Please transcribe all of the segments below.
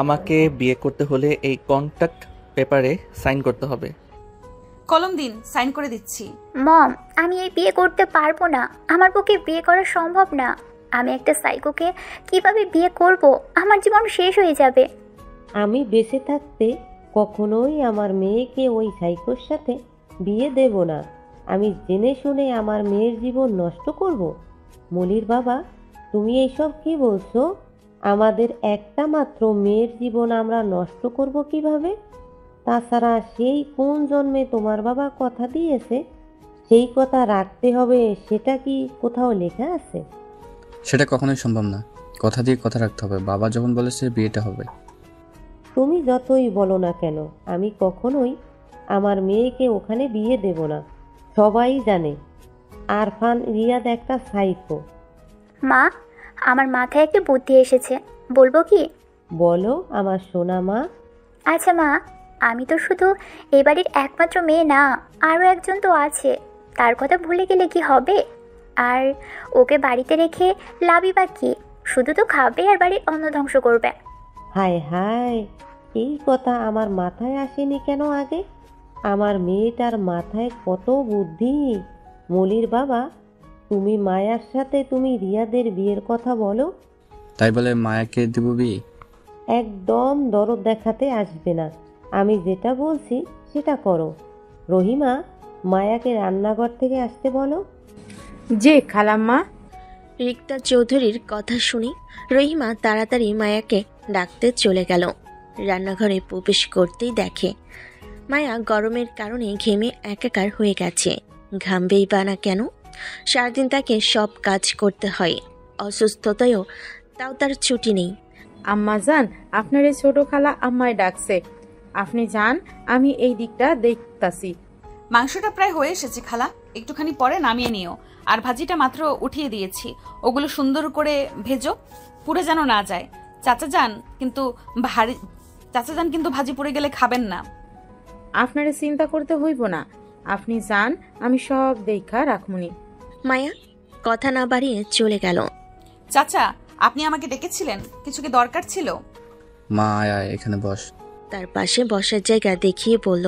আমাকে বিয়ে করতে হলে এই কন্ট্রাক্ট পেপারে সাইন করতে হবে। কলম দিন, সাইন করে দিচ্ছি। মম, আমি এই বিয়ে করতে পারবো না। আমার পক্ষে বিয়ে করা সম্ভব না। আমি একটা সাইকোকে কিভাবে বিয়ে করব? আমার জীবন শেষ হয়ে যাবে। আমি বেঁচে থাকতে কখনোই আমার মেয়েকে ওই সাইকোর সাথে বিয়ে দেব না। আমি জেনে শুনে আমার মেয়ের জীবন নষ্ট করব? মলির বাবা, তুমি এইসব কি বলছো? আমাদের একটা মাত্র মেয়ের জীবন আমরা নষ্ট করব কিভাবে? তাছাড়া সেই কোন জন্মে তোমার বাবা কথা দিয়েছে সেই কথা রাখতে হবে, সেটা কি কোথাও লেখা আছে? সেটা কখনোই সম্ভব না। কথা দিয়ে কথা রাখতে হবে। বাবা যখন বলেছে বিয়েটা হবে। তুমি যতই বলো না কেন, আমি কখনোই আমার মেয়েকে ওখানে বিয়ে দেব না। সবাই জানে আরফান রিয়াদ একটা সাইকো। মা, আমার মাথায় একটা বুদ্ধি এসেছে, বলবো কি? বলো আমার সোনা মা। আচ্ছা মা, আমি তো শুধু এই বাড়ির একমাত্র মেয়ে না, আরও একজন তো আছে। তার কথা ভুলে গেলে কি হবে? আর ওকে বাড়িতে রেখে লাভই বা কি? শুধু তো খাবে আর বাড়ির অন্ন ধ্বংস করবে। হায় হায়, এই কথা আমার মাথায় আসেনি কেন আগে? আমার মেয়েটার মাথায় কত বুদ্ধি। মলির বাবা, তুমি মায়ার সাথে তুমি রিয়াদের বিয়ের কথা বলো। তাই বলে মায়াকে দেব বিয়ে? একদম দরদ দেখাতে আসবে না। আমি যেটা বলছি সেটা করো। রহিমা, মায়াকে রান্নাঘর থেকে আসতে বলো। যে খালাম্মা। রিক্তা চৌধুরীর কথা শুনে রহিমা তাড়াতাড়ি মায়াকে ডাকতে চলে গেল। রান্নাঘরে প্রবেশ করতেই দেখে মায়া গরমের কারণে ঘেমে একাকার হয়ে গেছে। ঘামবেই বা না কেন? সারাদিন তাকে সব কাজ করতে হয়। অসুস্থতায়ও তাও তার ছুটি নেই। আম্মা যান, আপনার এই ছোট খালা আম্মায় ডাকছে। আপনি যান, আমি এই দিকটা দেখতাছি। মাংসটা প্রায় হয়ে এসেছে খালা, একটুখানি পরে নামিয়ে নিও। আর ভাজিটা মাত্র উঠিয়ে দিয়েছি, ওগুলো সুন্দর করে ভেজো, পুড়ে যেন না যায়। চাচা যান কিন্তু ভাজি পুড়ে গেলে খাবেন না। আপনারে চিন্তা করতে হইব না, আপনি যান, আমি সব দেখা রাখমুনি। মায়া কথা না বাড়িয়ে চলে গেল। চাচা, আপনি আমাকে ডেকেছিলেন? কিছু কি দরকার ছিল? মা আয় আয়, এখানে বস। তার পাশে বসার জায়গা দেখিয়ে বলল,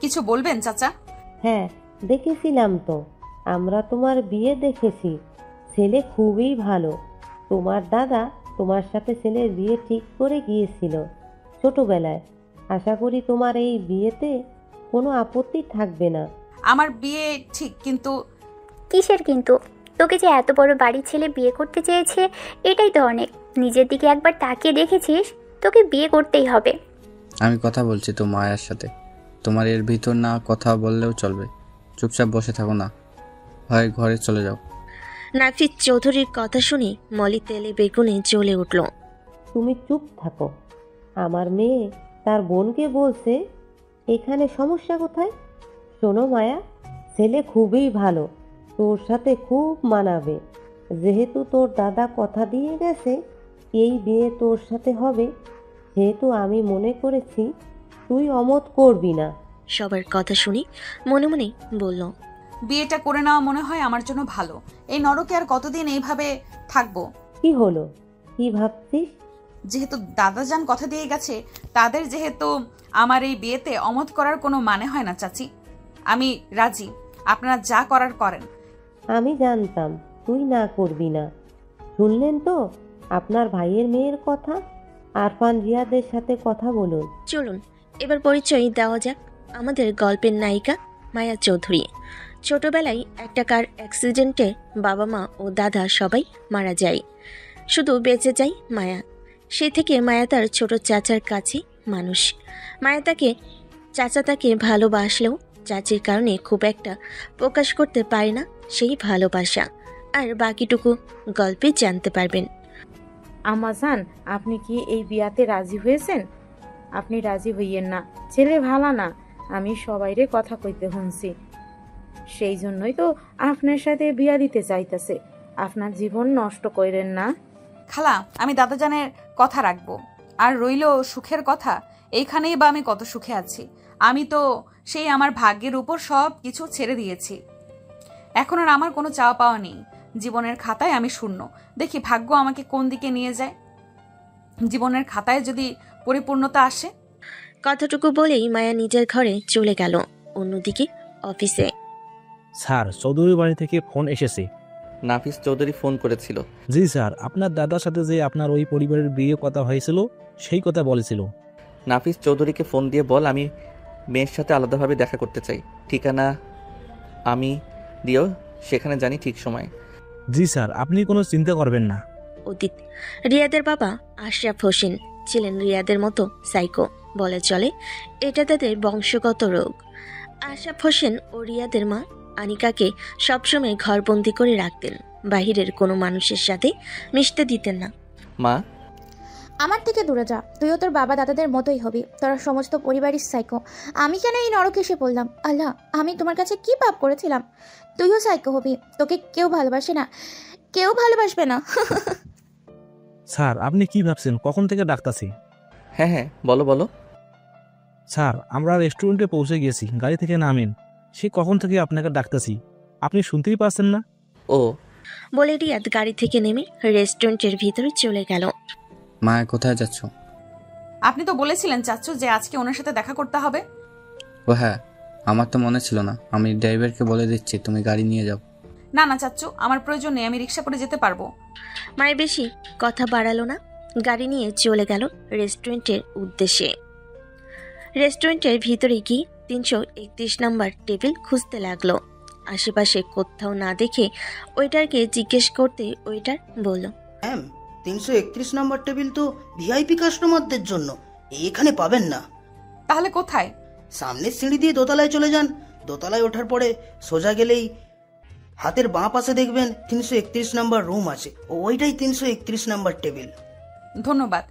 কিছু বলবেন চাচা? হ্যাঁ, দেখেছিলাম তো। আমরা তোমার বিয়ে দেখেছি। ছেলে খুবই ভালো। তোমার দাদা তোমার সাথে ছেলের বিয়ে ঠিক করে গিয়েছিল ছোটবেলায়। আশা করি তোমার এই বিয়েতে কোনো আপত্তি থাকবে না। আমার বিয়ে ঠিক, কিন্তু কিসের কিন্তু? তোকে যে এত বড় বাড়ির ছেলে বিয়ে করতে চেয়েছে, এটাই তো অনেক। নিজের দিকে একবার তাকিয়ে দেখেছিস? তোকে বিয়ে করতেই হবে। আমি কথা বলছি তো মায়ের সাথে। তোমার এর ভিতর না কথা বললেও চলবে। চুপচাপ বসে থাকো না, হয় ঘরে চলে যাও। নাফিস চৌধুরীর কথা শুনে মলি তেলে বেগুনে জ্বলে উঠল। তুমি চুপ থাকো। আমার মেয়ে তার বোনকে বলছে, এখানে সমস্যা কোথায়? শোনো মায়া, ছেলে খুবই ভালো, তোর সাথে খুব মানাবে। যেহেতু তোর দাদা কথা দিয়ে গেছে এই বিয়ে তোর সাথে হবে, সেহেতু আমি মনে করেছি তুই অমত করবি না। সবার কথা শুনে মনে মনে বলল, বিয়েটা করে নেওয়া মনে হয় আমার জন্য ভালো। এই নরকে আর কতদিন এইভাবে থাকবো? কি হলো, কি ভাবছিস? যেহেতু দাদাজান কথা দিয়ে গেছে, তাদের যেহেতু আমার এই বিয়েতে অমত করার কোনো মানে হয় না চাচি। আমি রাজি, আপনারা যা করার করেন। আমি জানতাম তুই না করবি না। শুনলেন তো আপনার ভাইয়ের মেয়ের কথা। আরফান রিয়াদের সাথে কথা বলুন। চলুন এবার পরিচয় দেওয়া যাক। আমাদের গল্পের নায়িকা মায়া চৌধুরী। ছোটবেলায় একটা কার অ্যাক্সিডেন্টে বাবা মা ও দাদা সবাই মারা যায়, শুধু বেঁচে যায় মায়া। সেই থেকে মায়া তার ছোট চাচার কাছে মানুষ। চাচা তাকে ভালোবাসলেও চাচির কারণে খুব একটা প্রকাশ করতে পারে না সেই ভালোবাসা। আর বাকিটুকু গল্পে জানতে পারবেন। আম্মা যান, আপনি কি এই বিয়াতে রাজি হয়েছেন? আপনি রাজি হইয়েন না, ছেলে ভালো না। আমি সবাইরে কথা কইতে শুনছি, সেই জন্যই তো আপনার সাথে বিয়া দিতে চাইতেছে। আপনার জীবন নষ্ট করেন না। খালা, আমি দাদাজানের কথা রাখবো। আর রইল সুখের কথা, এইখানেই বা আমি কত সুখে আছি। আমি তো সেই আমার ভাগ্যের উপর সব কিছু ছেড়ে দিয়েছি। এখন আর আমার কোনো চাওয়া পাওয়া নেই। জীবনের খাতায় আমি শূন্য। দেখি ভাগ্য আমাকে কোন দিকে নিয়ে যায়। জীবনের খাতায় যদি পরিপূর্ণতা আসে। কথাটুকু বলেই মায়া নিজের ঘরে চলে গেল। অন্যদিকে অফিসে স্যার, চৌধুরী বাড়ি থেকে ফোন এসেছে। নাফিস চৌধুরী ফোন করেছিল। জি স্যার, আপনার দাদার সাথে যে আপনার ওই পরিবারের বিয়ে কথা হয়েছিল সেই কথা বলেছিল। নাফিস চৌধুরীকে ফোন দিয়ে বল আমি মেয়ের সাথে আলাদাভাবে দেখা করতে চাই। ঠিকানা আমি দিও, সেখানে জানি ঠিক সময়। জি স্যার, আপনি কোনো চিন্তা করবেন না। অতীত রিয়াদের বাবা আশরাফ হোসেন ছিলেন রিয়াদের মতো সাইকো বলে চলে। এটা তাদের বংশগত রোগ। আশরাফ হোসেন ও রিয়াদের মা আনিকাকে সবসময় ঘরবন্দি করে রাখতেন। বাহিরের কোনো মানুষের সাথে মিশতে দিতেন না। মা, আমার থেকে দূরে যা, তুইও তোর বাবা দাদাদের মতোই হবি। তোরা সমস্ত পরিবারই সাইকো। আমি কেন এই নরকে এসে পড়লাম? আল্লাহ, আমি তোমার কাছে কি পাপ করেছিলাম? তুইও সাইকো হবি। তোকে কেউ ভালোবাসে না, কেউ ভালোবাসবে না। স্যার, আপনি কি ভাবছেন? কখন থেকে ডাকতাছি? হ্যাঁ হ্যাঁ, বলো বলো। স্যার, আমরা রেস্টুরেন্টে পৌঁছে গেছি, গাড়ি থেকে নামেন। সে কখন থেকে আপনাকে ডাকতাছি, আপনি শুনতেই পাচ্ছেন না? ও, বলে রিয়াদ গাড়ি থেকে নেমে রেস্টুরেন্টের ভিতরে চলে গেল। মায়া, কোথায় যাচ্ছ? আপনি তো বলেছিলেন চাচ্চু যে আজকে ওনার সাথে দেখা করতে হবে। ও হ্যাঁ, আমার তো মনে ছিল না। আমি ড্রাইভারকে বলে দিচ্ছি, তুমি গাড়ি নিয়ে যাও। না না চাচ্চু, আমার প্রয়োজন নেই, আমি রিক্সা করে যেতে পারবো। মায়ের বেশি কথা বাড়ালো না, গাড়ি নিয়ে চলে গেল রেস্টুরেন্টের উদ্দেশ্যে। রেস্টুরেন্টের ভিতরে গিয়ে 331 নম্বর টেবিল খুঁজতে লাগলো। আশেপাশে কোথাও না দেখে ওয়েটারকে জিজ্ঞেস করতে ওয়েটার বলল, ম্যাম, 331 নম্বর টেবিল তো ভিআইপি কাস্টমারদের জন্য, এখানে পাবেন না। তাহলে কোথায়? সামনের সিঁড়ি দিয়ে দোতলায় চলে যান। দোতলায় ওঠার পরে সোজা গেলেই হাতের বাঁ পাশে দেখবেন 331 নম্বর রুম আছে, ওইটাই 331 নম্বর টেবিল। ধন্যবাদ।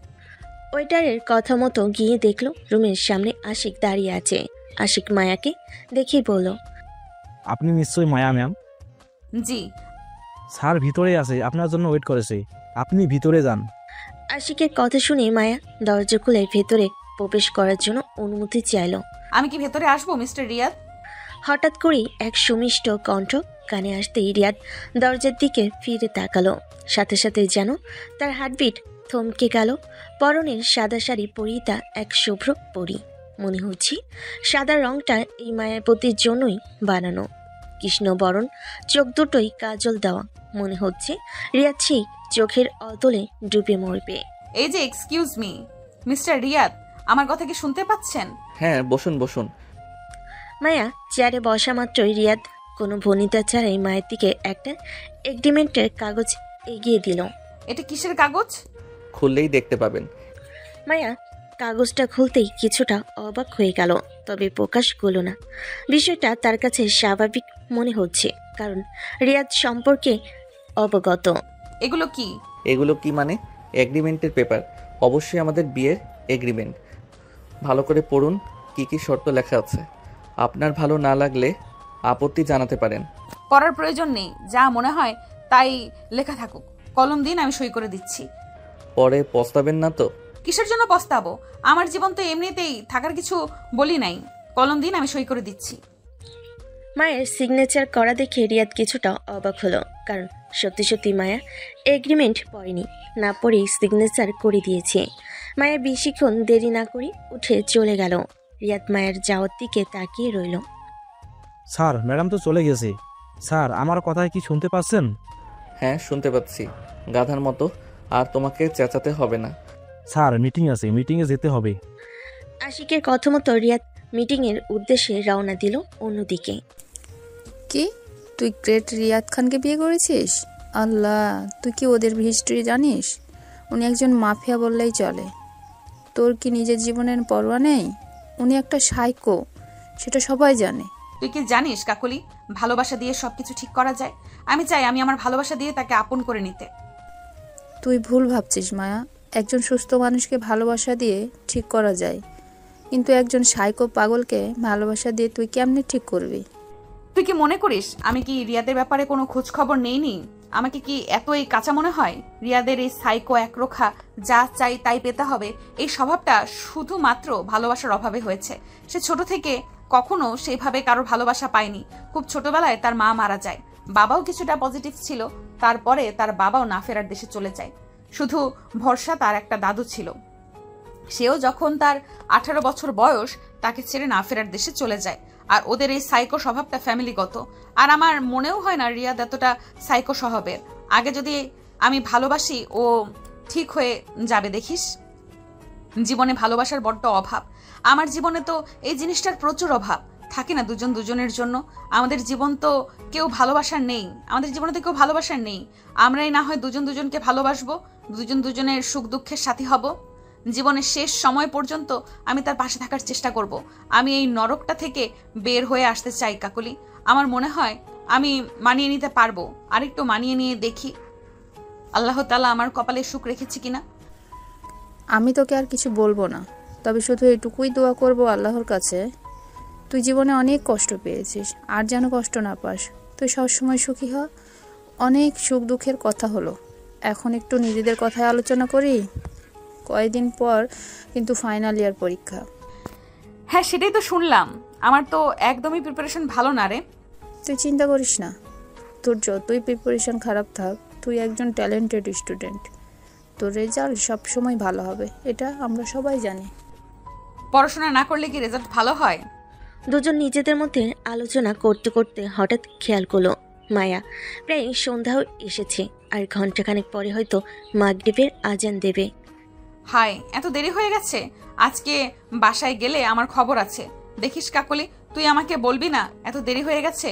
ওয়েটারের কথা মতো গিয়ে দেখলো রুমের সামনে আশিক দাঁড়িয়ে আছে। আশিক মায়াকে দেখেই বলল, আপনি নিশ্চয়ই মায়া ম্যাম? জি। স্যার ভিতরে আছে, আপনার জন্য ওয়েট করেছে, আপনি ভিতরে যান। আশিকের কথা শুনে মায়া দরজা খুলে ভেতরে প্রবেশ করার জন্য অনুমতি চাইল। আমি কি ভেতরে আসবো মিস্টার রিয়াদ? হঠাৎ করেই এক সুমিষ্ট কণ্ঠ কানে আসতেই রিয়াদ দরজার দিকে ফিরে তাকালো। সাথে সাথে যেন তার হার্টবিট থমকে গেল। পরনের সাদা শাড়ি পরিহিতা এক শুভ্র পরী। মনে হচ্ছে সাদা রংটা এই মায়াবতীর জন্যই বানানো। কৃষ্ণবরণ চোখ দুটোই কাজল দেওয়া। মনে হচ্ছে রিয়াদ সেই চোখের অতলে ডুবে মরবে। এই যে এক্সকিউজ মি মিস্টার রিয়াদ, আমার কথা কি শুনতে পাচ্ছেন? হ্যাঁ, বসুন বসুন। মায়া চেয়ারে বসা মাত্রই রিয়াদ কোনো ভনিতা ছাড়াই মায়ের দিকে একটা এগ্রিমেন্টের কাগজ এগিয়ে দিল। এটা কিসের কাগজ? খুললেই দেখতে পাবেন। মায়া কাগজটা খুলতেই কিছুটা অবাক হয়ে গেল, তবে প্রকাশ করল না। বিষয়টা তার কাছে স্বাভাবিক মনে হচ্ছে, কারণ রিয়াদ সম্পর্কে অবগত। এগুলো কি? এগুলো কি মানে? এগ্রিমেন্টের পেপার, অবশ্যই আমাদের বিয়ের এগ্রিমেন্ট। ভালো করে পড়ুন কি কি শর্ত লেখা আছে। আপনার ভালো না লাগলে আপত্তি জানাতে পারেন। পড়ার প্রয়োজন নেই, যা মনে হয় তাই লেখা থাকুক। কলম দিন, আমি সই করে দিচ্ছি। পরে পস্তাবেন না তো? কিসের জন্য পস্তাবো? আমার জীবন তো এমনিতেই থাকার কিছু বলি নাই। কলম দিন, আমি সই করে দিচ্ছি। মায়ের সিগনেচার করা দেখে রিয়াদ কিছুটা অবাক হলো, কারণ সত্যি সত্যি মায়া এগ্রিমেন্ট পড়েনি, না পড়েই সিগনেচার করে দিয়েছে। মায়া বেশিক্ষণ দেরি না করে উঠে চলে গেল। রিয়াদ মায়ের যাওয়ার দিকে তাকিয়ে রইল। স্যার, ম্যাডাম তো চলে গেছে। স্যার, আমার কথা কি শুনতে পাচ্ছেন? হ্যাঁ, শুনতে পাচ্ছি। গাধার মতো আর তোমাকে চেঁচাতে হবে না। স্যার, মিটিং আছে, মিটিংয়ে যেতে হবে। আশিকের কথা মতো রিয়াদ মিটিংয়ের উদ্দেশ্যে রওনা দিল। অন্যদিকে কি তুই গ্রেট রিয়াদ খানকে বিয়ে করেছিস? আল্লাহ, তুই কি ওদের হিস্ট্রি জানিস? উনি একজন মাফিয়া বললেই চলে। তোর কি নিজের জীবনের পরোয়া নেই? উনি একটা সাইকো, সেটা সবাই জানে। তুই কি জানিস কাকলি, ভালোবাসা দিয়ে সবকিছু ঠিক করা যায়। আমি চাই আমি আমার ভালোবাসা দিয়ে তাকে আপন করে নিতে। তুই ভুল ভাবছিস মায়া। একজন সুস্থ মানুষকে ভালোবাসা দিয়ে ঠিক করা যায়, কিন্তু একজন সাইকো পাগলকে ভালোবাসা দিয়ে তুই কেমনে ঠিক করবি? তুই কি মনে করিস আমি কি রিয়াদের ব্যাপারে কোনো খোঁজ খবর নেইনি? আমাকে কি এতই কাঁচা মনে হয়? রিয়াদের এই সাইকো একরোখা যা চাই তাই পেতে হবে, এই স্বভাবটা শুধুমাত্র ভালোবাসার অভাবে হয়েছে। সে ছোট থেকে কখনো সেইভাবে কারোর ভালোবাসা পায়নি। খুব ছোটবেলায় তার মা মারা যায়, বাবাও কিছুটা পজিটিভ ছিল, তারপরে তার বাবাও না ফেরার দেশে চলে যায়। শুধু ভরসা তার একটা দাদু ছিল। সেও যখন তার 18 বছর বয়স তাকে ছেড়ে না ফেরার দেশে চলে যায়। আর ওদের এই সাইকো স্বভাবটা ফ্যামিলিগত। আর আমার মনেও হয় না রিয়াদ এতটা সাইকো স্বভাবের। আগে যদি আমি ভালোবাসি ও ঠিক হয়ে যাবে দেখিস। জীবনে ভালোবাসার বড্ড অভাব। আমার জীবনে তো এই জিনিসটার প্রচুর অভাব। থাকি না দুজন দুজনের জন্য। আমাদের জীবন তো কেউ ভালোবাসার নেই, আমাদের জীবনে তো কেউ ভালোবাসার নেই। আমরাই না হয় দুজন দুজনকে ভালোবাসবো, দুজন দুজনের সুখ দুঃখের সাথী হব। জীবনের শেষ সময় পর্যন্ত আমি তার পাশে থাকার চেষ্টা করব। আমি এই নরকটা থেকে বের হয়ে আসতে চাই কাকলি। আমার মনে হয় আমি মানিয়ে নিতে পারবো। আরেকটু মানিয়ে নিয়ে দেখি আল্লাহ তাআলা আমার কপালে সুখ রেখেছে কিনা। আমি তোকে আর কিছু বলবো না, তবে শুধু এটুকুই দোয়া করব আল্লাহর কাছে, তুই জীবনে অনেক কষ্ট পেয়েছিস, আর যেন কষ্ট না পাস। তুই সবসময় সুখী হ। অনেক সুখ দুঃখের কথা হলো, এখন একটু নিজেদের কথায় আলোচনা করি। কয়েকদিন পর কিন্তু ফাইনাল ইয়ার পরীক্ষা। হ্যাঁ, সেটাই তো শুনলাম। আমার তো একদমই প্রিপারেশন ভালো না রে। তুই চিন্তা করিস না, তোর যতই প্রিপারেশন খারাপ থাক, তুই একজন ট্যালেন্টেড স্টুডেন্ট। তোর রেজাল্ট সবসময় ভালো হবে, এটা আমরা সবাই জানি। পড়াশোনা না করলে কি রেজাল্ট ভালো হয়? দুজন নিজেদের মধ্যে আলোচনা করতে করতে হঠাৎ খেয়াল করলো মায়া প্রায় সন্ধ্যাও এসেছে, আর ঘন্টাখানেক পরে হয়তো মাগরিবের আজান দেবে। হায়, এত দেরি হয়ে গেছে। আজকে বাসায় গেলে আমার খবর আছে। দেখিস কাকলি, তুই আমাকে বলবি না এত দেরি হয়ে গেছে?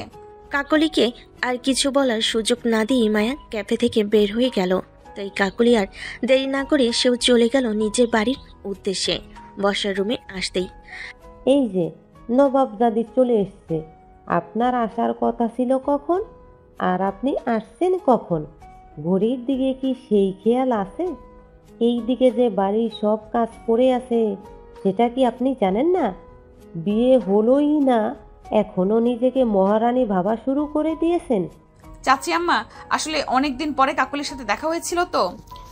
কাকলিকে আর কিছু বলার সুযোগ না দিয়ে মায়া ক্যাফে থেকে বের হয়ে গেল। তাই কাকলি আর দেরি না করে সেও চলে গেল নিজের বাড়ির উদ্দেশ্যে। বসার রুমে আসতেই এই যে নবাব দাদি চলে এসছে। আপনার আসার কথা ছিল কখন, আর আপনি আসছেন কখন? ঘড়ির দিকে কি সেই খেয়াল আছে? এই দিকে যে বাড়ির সব কাজ পড়ে আছে সেটা কি আপনি জানেন না? বিয়ে হলোই না, এখনো নিজেকে মহারানী ভাবা শুরু করে দিয়েছেন। চাচি আম্মা, আসলে অনেকদিন পরে কাকলির সাথে দেখা হয়েছিল তো,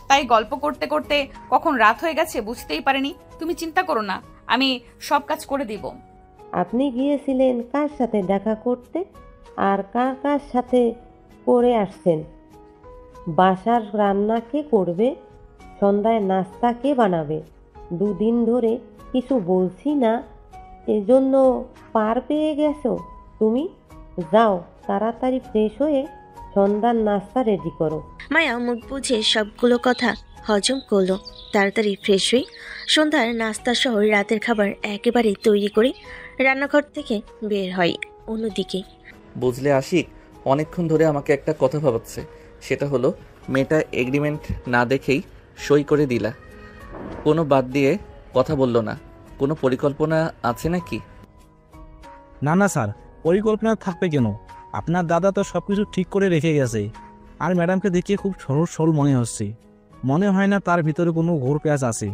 তাই গল্প করতে করতে কখন রাত হয়ে গেছে বুঝতেই পারিনি। তুমি চিন্তা করো না, আমি সব কাজ করে দিব। আপনি গিয়েছিলেন কার সাথে দেখা করতে, আর কার কার সাথে করে আসছেন? বাসার রান্না কে করবে? সন্ধ্যায় নাস্তা কে বানাবে? দুদিন ধরে কিছু বলছি না, এজন্য পার পেয়ে গেছো তুমি? যাও তাড়াতাড়ি ফ্রেশ হয়ে সন্ধ্যার নাস্তা রেডি করো। মায়া মুখ বুঝে সবগুলো কথা হজম করলো। তাড়াতাড়ি ফ্রেশ হয়ে সন্ধ্যার নাস্তা সহ রাতের খাবার একেবারে তৈরি করে রান্নাঘর থেকে বের হয়। অন্যদিকে বুঝলে আশিক, অনেকক্ষণ ধরে আমাকে একটা কথা ভাবাচ্ছে। সেটা হলো, মেয়েটা এগ্রিমেন্ট না দেখেই সই করে দিলা, কোনো বাদ দিয়ে কথা বললো না। কোনো পরিকল্পনা আছে নাকি? না না স্যার, পরিকল্পনা থাকবে কেন? আপনার দাদা তো সব কিছু ঠিক করে রেখে গেছে। আর ম্যাডামকে দেখে খুব সরল সরল মনে হচ্ছে। মনে হয় না তার ভিতরে কোনো ঘোর পেঁয়াজ আছে।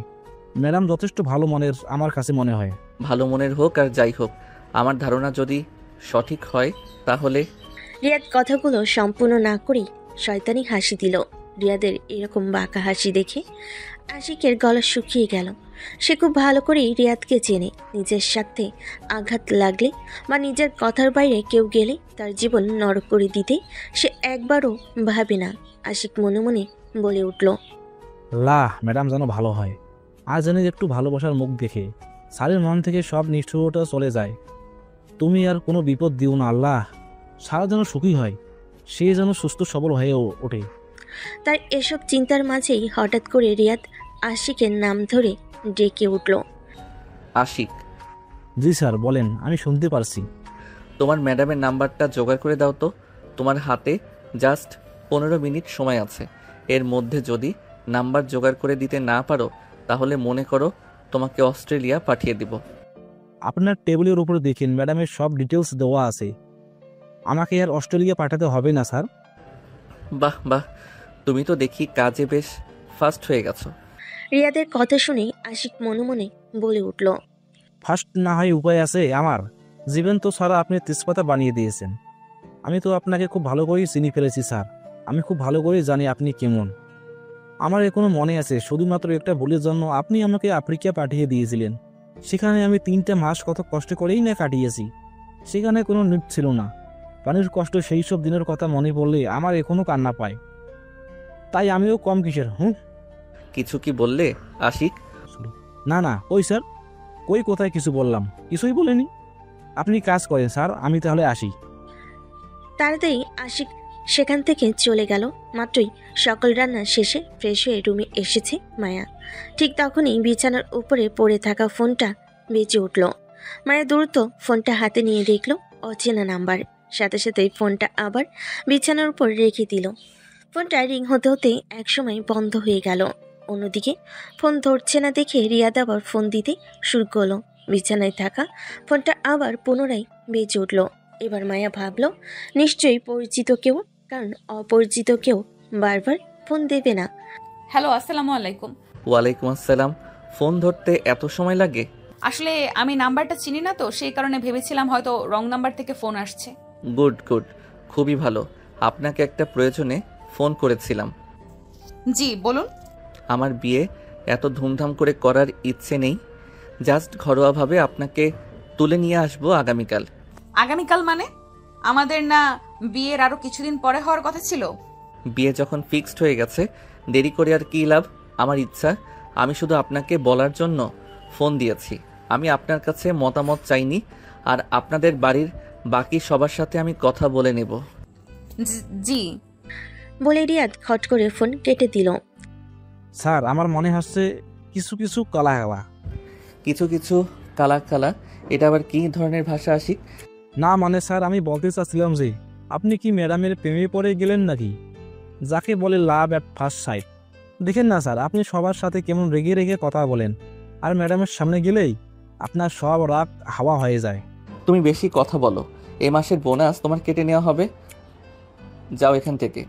ম্যাডাম যথেষ্ট ভালো মনের আমার কাছে মনে হয়। ভালো মনের হোক আর যাই হোক, আমার ধারণা যদি সঠিক হয় তাহলে। রিয়াদ কথাগুলো সম্পূর্ণ না করেই শয়তানি হাসি দিল। রিয়াদের এরকম বাঁকা হাসি দেখে আশিকের গলা শুকিয়ে গেল। সে খুব ভালো করেই রিয়াদকে চেনে। নিজের সাথে আঘাত লাগলে বা নিজের কথার বাইরে কেউ গেলে তার জীবন নরক করে দিতে সে একবারও ভাবে না। আশিক মনে মনে বলে উঠল, ম্যাডাম যেন ভালো হয়। আর যেন একটু ভালোবাসার মুখ দেখে স্যারের মন থেকে সব নিষ্ঠুরতা চলে যায়। তুমি আর কোনো বিপদ দিও না আল্লাহ। সারা যেন সুখী হয়, সে যেন সুস্থ সবল হয়ে ওঠে। তার এসব চিন্তার মাঝেই হঠাৎ করে রিয়াদ আশিকের নাম ধরে ডেকে উঠল। আশিক? জি স্যার বলেন, আমি শুনতে পারছি। তোমার ম্যাডামের নাম্বারটা জোগাড় করে দাও তো। তোমার হাতে জাস্ট 15 মিনিট সময় আছে। এর মধ্যে যদি নাম্বার জোগাড় করে দিতে না পারো তাহলে মনে করো তোমাকে অস্ট্রেলিয়া পাঠিয়ে দিব। আপনার টেবিলের উপরে দেখেন ম্যাডামের সব ডিটেলস দেওয়া আছে। আমাকে আর অস্ট্রেলিয়া পাঠাতে হবে না স্যার। বাহ বাহ, তুমি তো দেখি কাজে বেশ ফাস্ট হয়ে গেছো। রিয়াদের কথা শুনে আশিক মনে মনে বলে উঠল, ফার্স্ট না হয় উপায় আছে আমার। জীবন তো সারা আপনি তেজপাতা বানিয়ে দিয়েছেন। আমি তো আপনাকে খুব ভালো করেই চিনি ফেলেছি স্যার। আমি খুব ভালো করেই জানি আপনি কেমন। আমার এখনো মনে আছে, শুধুমাত্র একটা ভুলের জন্য আপনি আমাকে আফ্রিকা পাঠিয়ে দিয়েছিলেন। সেখানে আমি 3টা মাস কত কষ্ট করেই না কাটিয়েছি। সেখানে কোনো নিট ছিল না। পানির কষ্ট, সেই সব দিনের কথা মনে পড়লে আমার এখনো কান্না পায়। তাই আমিও কম কিসের কিছু কি বললে আশিক? না না, ওই স্যার, কই কোথায় কিছু বললাম? কিছুই বলিনি। আপনি কাজ করেন স্যার, আমি তাহলে আসি। তাড়াতাড়ি আশিক সেখান থেকে চলে গেল। মাত্রই সকল রান্না শেষে ফ্রেশ হয়ে রুমে এসেছে মায়া। ঠিক তখনই বিছানার উপরে পড়ে থাকা ফোনটা বেজে উঠল। মায়া দ্রুত ফোনটা হাতে নিয়ে দেখল অচেনা নাম্বার। সাথে সাথেই ফোনটা আবার বিছানার উপর রেখে দিল। ফোনটা রিং হতে হতে একসময় বন্ধ হয়ে গেল। অন্যদিকে ফোন ধরছে না দেখে রিয়াদ আবার ফোন দিতে শুরু করলো। বিছানায় থাকা ফোনটা আবার পুনরায় বেজে উঠল। এবার মায়া ভাবল নিশ্চয়ই পরিচিত কেউ, কারণ অপরিচিত কেউ বারবার ফোন দেবে না। হ্যালো, আসসালামু আলাইকুম। ওয়ালাইকুম আসসালাম। ফোন ধরতে এত সময় লাগে? আসলে আমি নাম্বারটা চিনি না তো, সেই কারণে ভেবেছিলাম হয়তো রং নাম্বার থেকে ফোন আসছে। গুড গুড, খুবই ভালো। আপনাকে একটা প্রয়োজনে ফোন করেছিলাম। জি বলুন। আমার বিয়ে এত ধুমধাম করে করার ইচ্ছে নেই, জাস্ট ঘরোয়াভাবে আপনাকে তুলে নিয়ে আসবো আগামীকাল। আগামীকাল মানে? আমাদের না বিয়ের আরো কিছুদিন পরে হওয়ার কথা ছিল? বিয়ে যখন ফিক্সড হয়ে গেছে, দেরি করে আর কী লাভ? আমার ইচ্ছা, আমি শুধু আপনাকে বলার জন্য ফোন দিয়েছি। আমি আপনার কাছে মতামত চাইনি, আর আপনাদের বাড়ির বাকি সবার সাথে আমি কথা বলে নেব। জি বলে রিয়াদ খট করে ফোন কেটে দিল। স্যার, আমার মনে হচ্ছে কিছু কিছু কালা কালা। কিছু কিছু কালা কালা? এটা আবার কী ধরনের ভাষা আশিক? না মানে স্যার, আমি বলতে চাচ্ছিলাম যে আপনি কি ম্যাডামের প্রেমে পড়ে গেলেন নাকি, যাকে বলে লাভ অ্যাট ফার্স্ট সাইট। দেখেন না স্যার, আপনি সবার সাথে কেমন রেগে রেগে কথা বলেন, আর ম্যাডামের সামনে গেলেই আপনার সব রাগ হাওয়া হয়ে যায়। তুমি বেশি কথা বলো। এ মাসের বোনাস তোমার কেটে নেওয়া হবে, যাও এখান থেকে।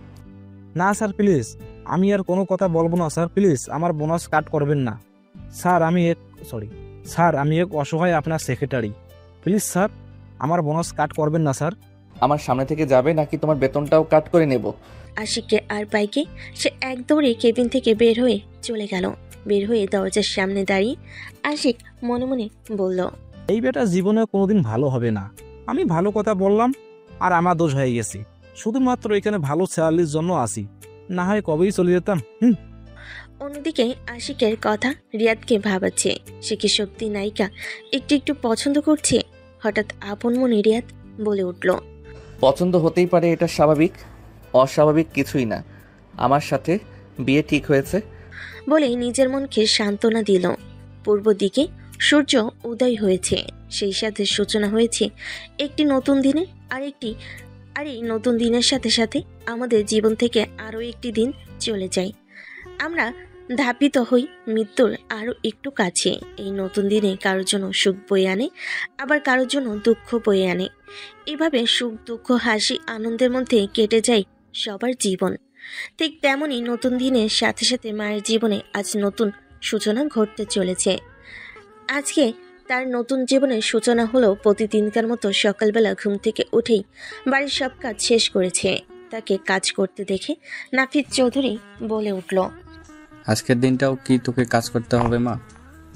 না স্যার প্লিজ, আমি আর কোনো কথা বলবো না স্যার, প্লিজ আমার বোনাস কাট করবেন না স্যার। আমি এক অসহায় আপনার সেক্রেটারি, প্লিজ স্যার আমার বোনাস কাট করবেন না স্যার। আমার সামনে থেকে যাবে নাকি তোমার বেতনটাও কাট করে নেব। আশিককে আর পাইকে সে এক দৌড়ে কেবিন থেকে বের হয়ে চলে গেল। বের হয়ে দরজার সামনে দাঁড়িয়ে আশিক মনে মনে বলল, এই বেটা জীবনে কোনোদিন ভালো হবে না। আমি ভালো কথা বললাম আর আমার দোষ হয়ে গেছে, শুধুমাত্র এখানে ভালো স্যালারির জন্য আসি, না হয় কবেই চলে যেতাম। অন্যদিকে আশিকের কথা রিয়াদকে ভাবাচ্ছে। সে কি সত্যি নায়িকা একটু একটু পছন্দ করছে? হঠাৎ আপন মনে রিয়াদ বলে উঠল, পছন্দ হতেই পারে, এটা স্বাভাবিক, অস্বাভাবিক কিছুই না। আমার সাথে বিয়ে ঠিক হয়েছে। বলেই নিজের মনকে সান্ত্বনা দিল। পূর্ব দিকে সূর্য উদয় হয়েছে, সেই সাথে সূচনা হয়েছে একটি নতুন দিনে। আর এই নতুন দিনের সাথে সাথে আমাদের জীবন থেকে আরও একটি দিন চলে যায়। আমরা ধাপিত হই মৃত্যুর আরও একটু কাছে। এই নতুন দিনে কারোর জন্য সুখ বয়ে আনে, আবার কারোর জন্য দুঃখ বয়ে আনে। এভাবে সুখ দুঃখ হাসি আনন্দের মধ্যে কেটে যায় সবার জীবন। ঠিক তেমনই নতুন দিনের সাথে সাথে মায়ের জীবনে আজ নতুন সূচনা ঘটতে চলেছে। আজকে তার নতুন জীবনের সূচনা হলো প্রতিদিনকার মতো সকালবেলা ঘুম থেকে উঠেই বাড়ির সব কাজ শেষ করেছে। তাকে কাজ করতে দেখে নাফিদ চৌধুরী বলে উঠল, আজকের দিনটাও কি তোকে কাজ করতে হবে মা?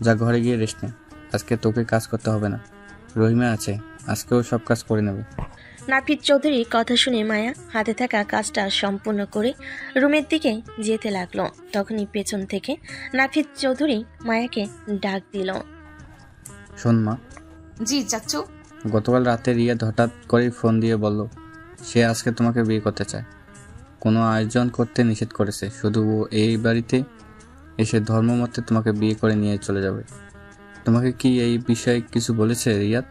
যা ঘরে গিয়ে রেস্ট নে, আজকে তোকে কাজ করতে হবে না, রহিমা আছে, আজকেও সব কাজ করে নেবে। নাফিদ চৌধুরীর কথা শুনে মায়া হাতে থাকা কাজটা সম্পূর্ণ করে রুমের দিকে যেতে লাগলো। তখনই পেছন থেকে নাফিদ চৌধুরী মায়াকে ডাক দিল, শোন মা। জি চাচু। গতকাল রাতে রিয়াদ হঠাৎ করেই ফোন দিয়ে বলল সে আজকে তোমাকে বিয়ে করতে চায়। কোনো আয়োজন করতে নিষেধ করেছে, শুধু ও এই বাড়িতে এসে ধর্মমতে তোমাকে বিয়ে করে নিয়ে চলে যাবে। তোমাকে কি এই বিষয়ে কিছু বলেছে রিয়াদ?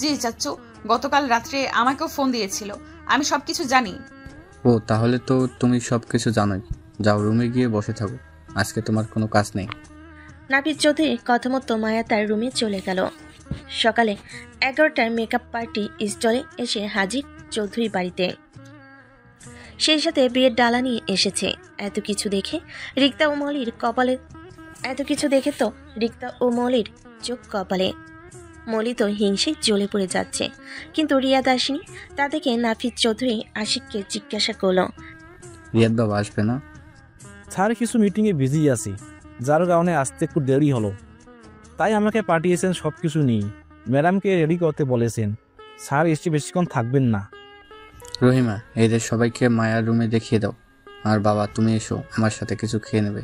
জি চাচু, গতকাল রাত্রে আমাকেও ফোন দিয়েছিল, আমি সবকিছু জানি। ও তাহলে তো তুমি সব কিছু জানোই। যাও রুমে গিয়ে বসে থাকো, আজকে তোমার কোনো কাজ নেই। নাফিদ চৌধুরীর কথা মতো মায়া তার রুমে চলে গেল। সকালে 11টার মেকআপ পার্টি স্টলে এসে হাজির চৌধুরী বাড়িতে। সেই সাথে বিয়ের ডালা নিয়ে এসেছে। এত কিছু দেখে রিক্তা ও মলির চোখ কপালে। মলি তো হিংসে জ্বলে পড়ে যাচ্ছে, কিন্তু রিয়াদ আসেনি। তা দেখে নাফিদ চৌধুরী আশিককে জিজ্ঞাসা করল, রিয়াদ বাবা আসবে না? স্যার কিছু মিটিংয়ে বিজি আছি, যার কারণে আসতে একটু দেরি হলো, তাই আমাকে পাঠিয়েছেন সব কিছু নিয়ে। ম্যাডামকে রেডি করতে বলেছেন। স্যার এসে বেশিক্ষণ থাকবেন না। রহিমা, এদের সবাইকে মায়ার রুমে দেখিয়ে দাও। আর বাবা তুমি এসো, আমার সাথে কিছু খেয়ে নেবে।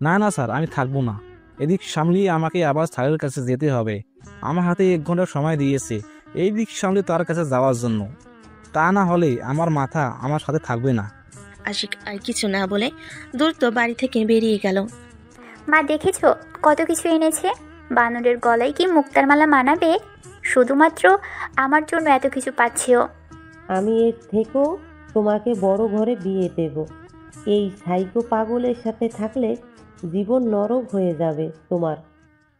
না না স্যার, আমি থাকবো না। এদিক সামলিয়ে আমাকে আবার স্যারের কাছে যেতে হবে। আমার হাতে 1 ঘন্টা সময় দিয়েছে এই দিক সামলে তার কাছে যাওয়ার জন্য। তা না হলে আমার মাথা আমার সাথে থাকবে না। আশিক আর কিছু না বলে দ্রুত বাড়ি থেকে বেরিয়ে গেল। মা দেখেছো কত কিছু এনেছে? বানরের গলায় কি মুক্তার মালা মানাবে? শুধুমাত্র আমার জন্য এত কিছু পাচ্ছিও। আমি এর থেকেও তোমাকে বড় ঘরে বিয়ে দেব। এই সাইকো পাগলের সাথে থাকলে জীবন নরক হয়ে যাবে তোমার।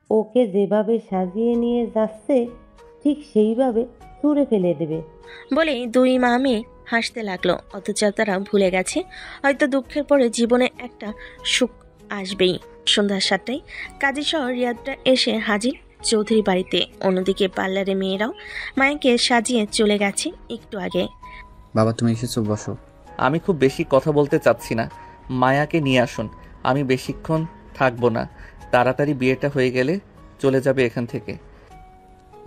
ওকে যেভাবে সাজিয়ে নিয়ে যাচ্ছে ঠিক সেইভাবে ছুঁড়ে ফেলে দেবে। বলে 2 মা মেয়ে হাসতে লাগলো। অথচ তারা ভুলে গেছে হয়তো দুঃখের পরে জীবনে একটা সুখ আসবেই। সন্ধ্যা 7টায় কাজী সহ রিয়াদটা এসে হাজির চৌধুরী বাড়িতে। অন্যদিকে পার্লারে মেয়েরাও মায়াকে সাজিয়ে চলে গেছে একটু আগে। বাবা তুমি এসেছো, বসো। আমি খুব বেশি কথা বলতে চাচ্ছি না, মায়াকে নিয়ে আসুন। আমি বেশিক্ষণ থাকবো না, তাড়াতাড়ি বিয়েটা হয়ে গেলে চলে যাবে এখান থেকে।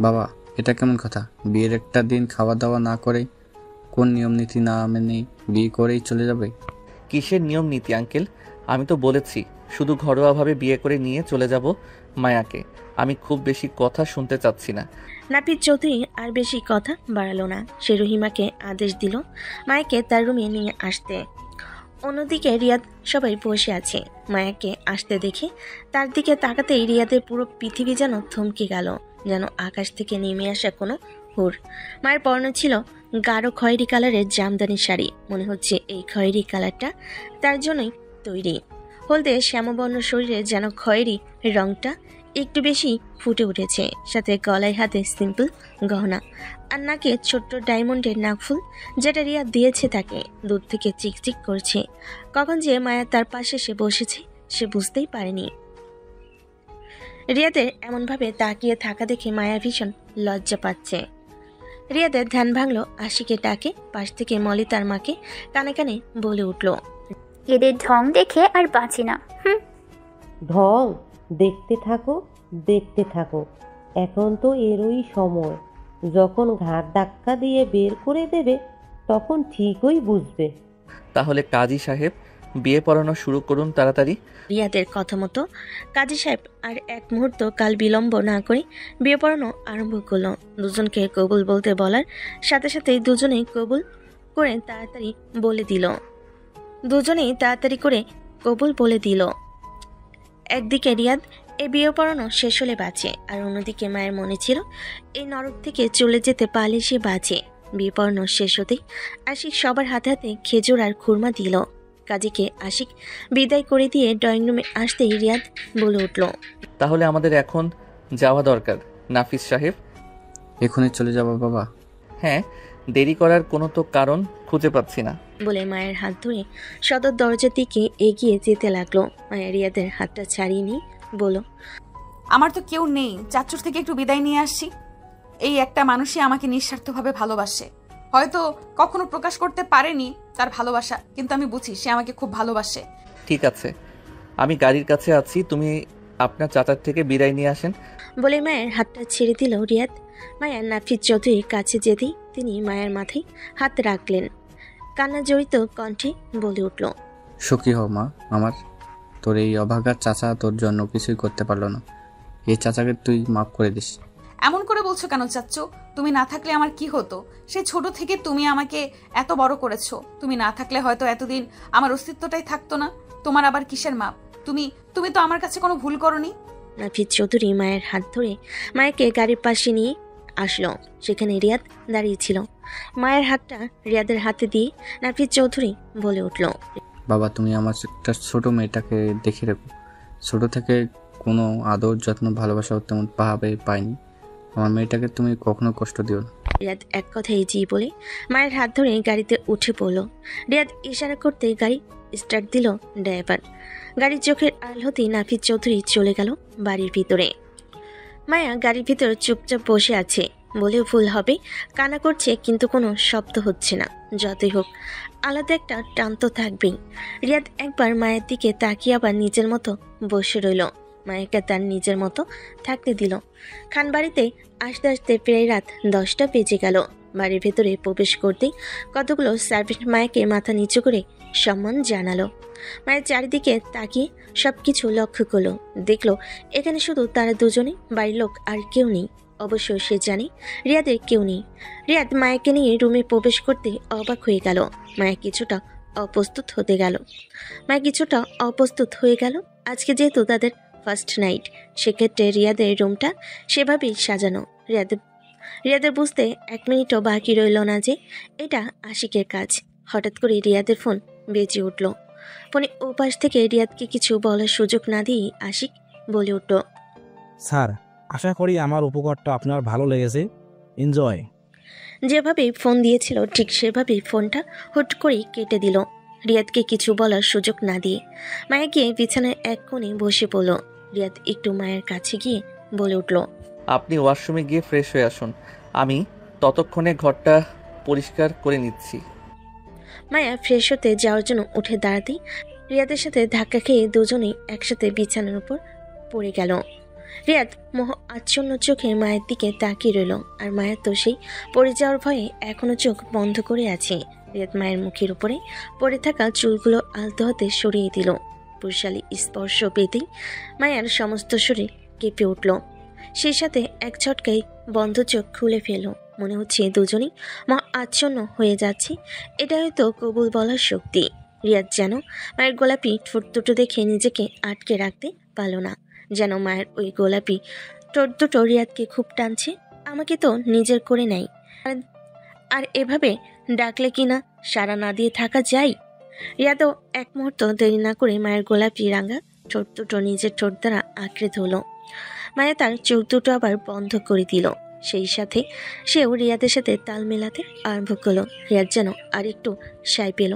বাবা এটা কেমন কথা? বিয়ের একটা দিন খাওয়া দাওয়া না করে, কোন নিয়ম নীতি না মেনে বিয়ে করেই চলে যাবে? কিসের নিয়ম নীতি আঙ্কেল? আমি তো বলেছি শুধু ঘরোয়াভাবে বিয়ে করে নিয়ে চলে যাব মায়াকে। আমি খুব বেশি কথা শুনতে চাচ্ছি না। নাপিত চৌধুরী আর বেশি কথা বাড়ালো না। সে রহিমাকে আদেশ দিল মায়াকে তার রুমে নিয়ে আসতে। অন্যদিকে রিয়াদ সবাই বসে আছে। মায়াকে আসতে দেখে তার দিকে তাকাতেই রিয়াদের পুরো পৃথিবী যেন থমকে গেল, যেন আকাশ থেকে নেমে আসা কোনো হুর। মায়ের পরনে ছিল গাঢ় খয়েরি কালারের জামদানি শাড়ি। মনে হচ্ছে এই খয়েরি কালারটা তার জন্যই তৈরি। হলদে শ্যামবর্ণ শরীরে যেন খয়েরি রংটা একটু বেশি ফুটে উঠেছে। সাথে গলায় হাতে সিম্পল গহনা আর নাকে ছোট্ট ডায়মন্ডের নাকফুল, যেটা রিয়া দিয়েছে তাকে। দূর থেকে চিকচিক করছে। কখন যে মায়া তার পাশে সে বসেছে সে বুঝতেই পারেনি। রিয়াদের এমনভাবে তাকিয়ে থাকা দেখে মায়া ভীষণ লজ্জা পাচ্ছে। রিয়াদের ধ্যান ভাঙলো আশিকে ডাকে। পাশ থেকে মলি তার মাকে কানে কানে বলে উঠল, এদের ঢং দেখে আর বাঁচি না। ঢং দেখতে থাকো, দেখতে থাকো। এখন তো এরই সময়। যখন ঘাড় ধাক্কা দিয়ে বের করে দেবে তখন ঠিকই বুঝবে। তাহলে কাজী সাহেব বিয়ে পড়ানো শুরু করুন তাড়াতাড়ি। রিয়াদের কথা মতো কাজী সাহেব আর এক মুহূর্ত কাল বিলম্ব না করে বিয়ে পড়ানো আরম্ভ করলো। দুজনকে কবুল বলতে বলার সাথে সাথেই দুজনেই কবুল করে তাড়াতাড়ি বলে দিল। একদিকে রিয়াদ এই বিয়ে পড়ানো শেষ হলে বাঁচে, আর অন্যদিকে মায়ের মনে ছিল এই নরক থেকে চলে যেতে পারলে সে বাঁচে। বিয়ে পড়ানো শেষ হতেই আশিক সবার হাতে হাতে খেজুর আর খুরমা দিল। কাজীকে আশিক বিদায় করে দিয়ে ড্রয়িং রুমে আসতেই রিয়াদ বলে উঠল, তাহলে আমাদের এখন যাওয়া দরকার নাফিস সাহেব। এখনই চলে যাবো বাবা? হ্যাঁ, দেরি করার কোনো তো কারণ খুঁজে পাচ্ছি না। বলে মায়ের হাত ধরে সদর দরজার দিকে এগিয়ে যেতে লাগলো। মায়া রিয়াদের হাতটা ছাড়িয়ে নিয়ে বলল, আমার তো কেউ নেই, চাচুর থেকে একটু বিদায় নিয়ে আসছি। এই একটা মানুষই আমাকে নিঃস্বার্থভাবে ভালোবাসে। হয়তো কখনো প্রকাশ করতে পারেনি তার ভালোবাসা, কিন্তু আমি বুঝি সে আমাকে খুব ভালোবাসে। ঠিক আছে, আমি গাড়ির কাছে আছি, তুমি আপনার চাচার থেকে বিদায় নিয়ে আসেন। বলে মায়ের হাতটা ছেড়ে দিল রিয়াদ। মায়া নাফিস চৌধুরীর কাছে যেতেই তিনি মায়ের মাথায় হাত রাখলেন। কান্না জড়িত কণ্ঠে বলে উঠল, সুখী হও মা আমার। তোর এই অভাগার চাচা তোর জন্য কিছুই করতে পারলো না। এই চাচাকে তুই মাফ করে দিস। এমন করে বলছো কেন চাচ্চু? তুমি না থাকলে আমার কি হতো? সে ছোট থেকে তুমি আমাকে এত বড় করেছো। তুমি না থাকলে হয়তো এতদিন আমার অস্তিত্বটাই থাকতো না। তোমার আবার কিসের মাপ? তুমি তো আমার কাছে কোনো ভুল করনি। নাফিস চৌধুরী মায়ের হাত ধরে মায়াকে গাড়ির পাশে নিয়ে আসলো। সেখানে রিয়াদ দাঁড়িয়ে ছিল। মায়ের হাতটা রিয়াদের হাতে দিয়ে নাফিস চৌধুরী বলে উঠল, বাবা তুমি আমার একটা ছোট মেয়েটাকে দেখে রেখো। ছোট থেকে কোনো আদর যত্ন ভালোবাসা তেমন পাইনি। আমার মেয়েটাকে তুমি কখনো কষ্ট দিও না। রিয়াদ এক কথাই জি বলে মায়ের হাত ধরে গাড়িতে উঠে পড়লো। রিয়াদ ইশারা করতে গাড়ি স্টার্ট দিল ড্রাইভার। গাড়ির চোখের আড়াল হতেই নাফিস চৌধুরী চলে গেল বাড়ির ভিতরে। মায়া গাড়ির ভিতর চুপচাপ বসে আছে বলেও ভুল হবে। কান্না করছে কিন্তু কোনো শব্দ হচ্ছে না। যতই হোক আলাদা একটা টান তো থাকবেই। রিয়াদ একবার মায়ের দিকে তাকিয়ে আবার নিজের মতো বসে রইল। মায়াকে তার নিজের মতো থাকতে দিল। খানবাড়িতে আসতে আসতে প্রায় রাত 10টা বেজে গেল। বাড়ির ভেতরে প্রবেশ করতেই কতগুলো সার্ভেন্ট মায়াকে মাথা নিচু করে সম্মান জানালো। মায়ের চারিদিকে তাকিয়ে সবকিছু লক্ষ্য করলো, দেখলো এখানে শুধু তারা দুজনে, বাড়ির লোক আর কেউ নেই। অবশ্য সে জানে রিয়াদের কেউ নেই। রিয়াদ মায়াকে নিয়ে রুমে প্রবেশ করতে অবাক হয়ে গেল। মায়া কিছুটা অপ্রস্তুত হয়ে গেল। আজকে যেহেতু তাদের ফার্স্ট নাইট, সেক্ষেত্রে রিয়াদের রুমটা সেভাবেই সাজানো। রিয়াদের বুঝতে 1 মিনিটও বাকি রইল না যে এটা আশিকের কাজ। হঠাৎ করে রিয়াদের ফোন বেজে উঠল। ফোনে ওপাশ থেকে রিয়াদকে কিছু বলার সুযোগ না দিয়ে আশিক বলে উঠল, স্যার, আশা করি আমার উপকারটা আপনার ভালো লেগেছে। এনজয়। যেভাবে ফোন দিয়েছিল ঠিক সেভাবেই ফোনটা হুট করেই কেটে দিল। রিয়াদকে কিছু বলার সুযোগ না দিয়ে মায়া গিয়ে বিছানার এক কোণে বসে পড়ল। রিয়াদ একটু মায়ের কাছে গিয়ে বলে উঠল, আপনি ওয়াশরুমে গিয়ে ফ্রেশ হয়ে আসুন, আমি ততক্ষণে ঘরটা পরিষ্কার করে নিচ্ছি। মায়া ফ্রেশ হতে যাওয়ার জন্য উঠে দাঁড়াতেই রিয়াদের সাথে ধাক্কা খেয়ে দুজনেই একসাথে বিছানার উপর পড়ে গেল। রিয়াদ মোহ আচ্ছন্ন চোখে মায়ের দিকে তাকিয়ে রইল, আর মায়ের তো সেই পড়ে যাওয়ার ভয়ে এখনো চোখ বন্ধ করে আছে। রিয়াদ মায়ের মুখের উপরে পড়ে থাকা চুলগুলো আলতো হাতে সরিয়ে দিল। পুরুষালী স্পর্শ পেতেই মায়ের সমস্ত শরীর কেঁপে উঠল। সেই সাথে এক ঝটকায় বন্ধ চোখ খুলে ফেলল। মনে হচ্ছে দুজনেই মা আচ্ছন্ন হয়ে যাচ্ছে। এটা হয়তো কবুল বলার শক্তি। রিয়াদ যেন মায়ের গোলাপি ঠোঁট দুটো দেখে নিজেকে আটকে রাখতে পারল না, যেন মায়ের ওই গোলাপি ঠোঁট দুটো রিয়াদকে খুব টানছে। আমাকে তো নিজের করে নেয়, আর এভাবে ডাকলে কি না সাড়া না দিয়ে থাকা যায়? রিয়াদও এক মুহূর্ত দেরি না করে মায়ের গোলাপি রাঙা ঠোঁট দুটো নিজের ঠোঁট দ্বারা আঁকড়ে ধরল। মায়া তার চোখ দুটো আবার বন্ধ করে দিল। সেই সাথে সেও রিয়াদের সাথে তাল মেলাতে আরম্ভ করলো। রিয়াদ যেন আর একটু সায় পেল,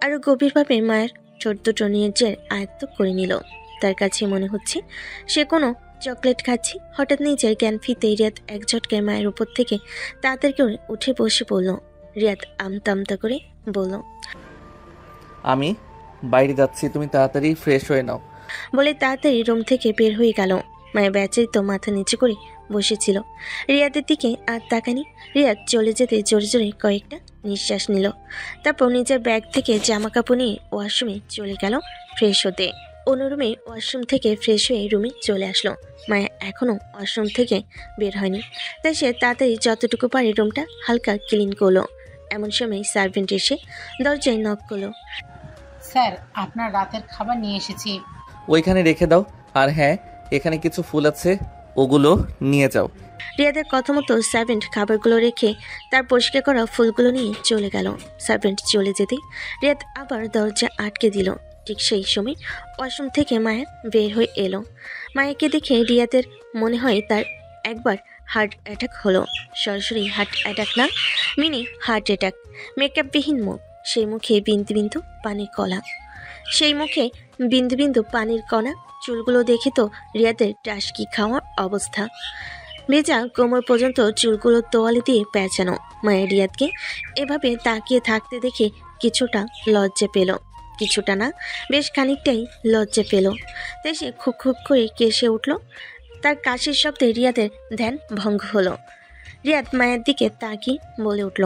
আরো গভীরভাবে মায়ের ঠোঁট দুটো নিজের আয়ত্ত করে নিল। তার কাছে মনে হচ্ছে সে কোনো চকলেট খাচ্ছে। হঠাৎ নিজের জ্ঞান ফিরতে রিয়াদ এক ঝটকায় মায়ের উপর থেকে তাড়াতাড়ি করে উঠে বসে পড়ল। রিয়াদ আমতা আমতা করে বলল, আমি বাইরে যাচ্ছি, তুমি তাড়াতাড়ি ফ্রেশ হয়ে নাও। বলে তাড়াতাড়ি রুম থেকে বের হয়ে গেল। মায়ের বেচারি মাথা নিচু করে বসেছিল, রিয়াদের দিকে আর তাকানি। রিয়াদ চলে যেতে জোরে জোরে কয়েকটা নিঃশ্বাস নিল। তারপর নিজের ব্যাগ থেকে জামা কাপড় নিয়ে ওয়াশরুমে চলে গেল ফ্রেশ হতে। অন্য রুমে ওয়াশরুম থেকে ফ্রেশ হয়ে রুমে চলে আসলো। মায়া এখনও ওয়াশরুম থেকে বের হয়নি, তাই সে তাড়াতাড়ি যতটুকু পারে রুমটা হালকা ক্লিন করলো। এমন সময় সার্ভেন্ট এসে দরজায় নক করলো। স্যার, আপনার রাতের খাবার নিয়ে এসেছি। ওইখানে রেখে দাও, আর হ্যাঁ, এখানে কিছু ফুল আছে, ওগুলো নিয়ে যাও। রিয়াদের কথা মতো সার্ভেন্ট খাবারগুলো রেখে তার পরিষ্কার করা ফুলগুলো নিয়ে চলে গেল। সার্ভেন্ট চলে যেতেই রিয়াদ আবার দরজা আটকে দিল। ঠিক সেই সময় ওয়াশরুম থেকে মায়া বের হয়ে এলো। মায়াকে দেখে রিয়াদের মনে হয় তার একবার হার্ট অ্যাটাক হলো। সরাসরি হার্ট অ্যাটাক না, মিনি হার্ট অ্যাটাক। মেকআপবিহীন মুখ, সেই মুখে বিন্দু বিন্দু পানির কণা, চুলগুলো দেখে তো রিয়াদের টাসকি খাওয়ার অবস্থা। ভেজা কোমর পর্যন্ত চুলগুলো তোয়ালে দিয়ে পেঁচানো। মায়ের রিয়াদকে এভাবে তাকিয়ে থাকতে দেখে কিছুটা লজ্জা পেল, কিছুটা না বেশ খানিকটাই লজ্জা পেল। তাই সে খুব খুব করে কেসে উঠল। তার কাশির শব্দে রিয়াদের ধ্যান ভঙ্গ হলো। রিয়াদ মায়ের দিকে তাকিয়ে বলে উঠল,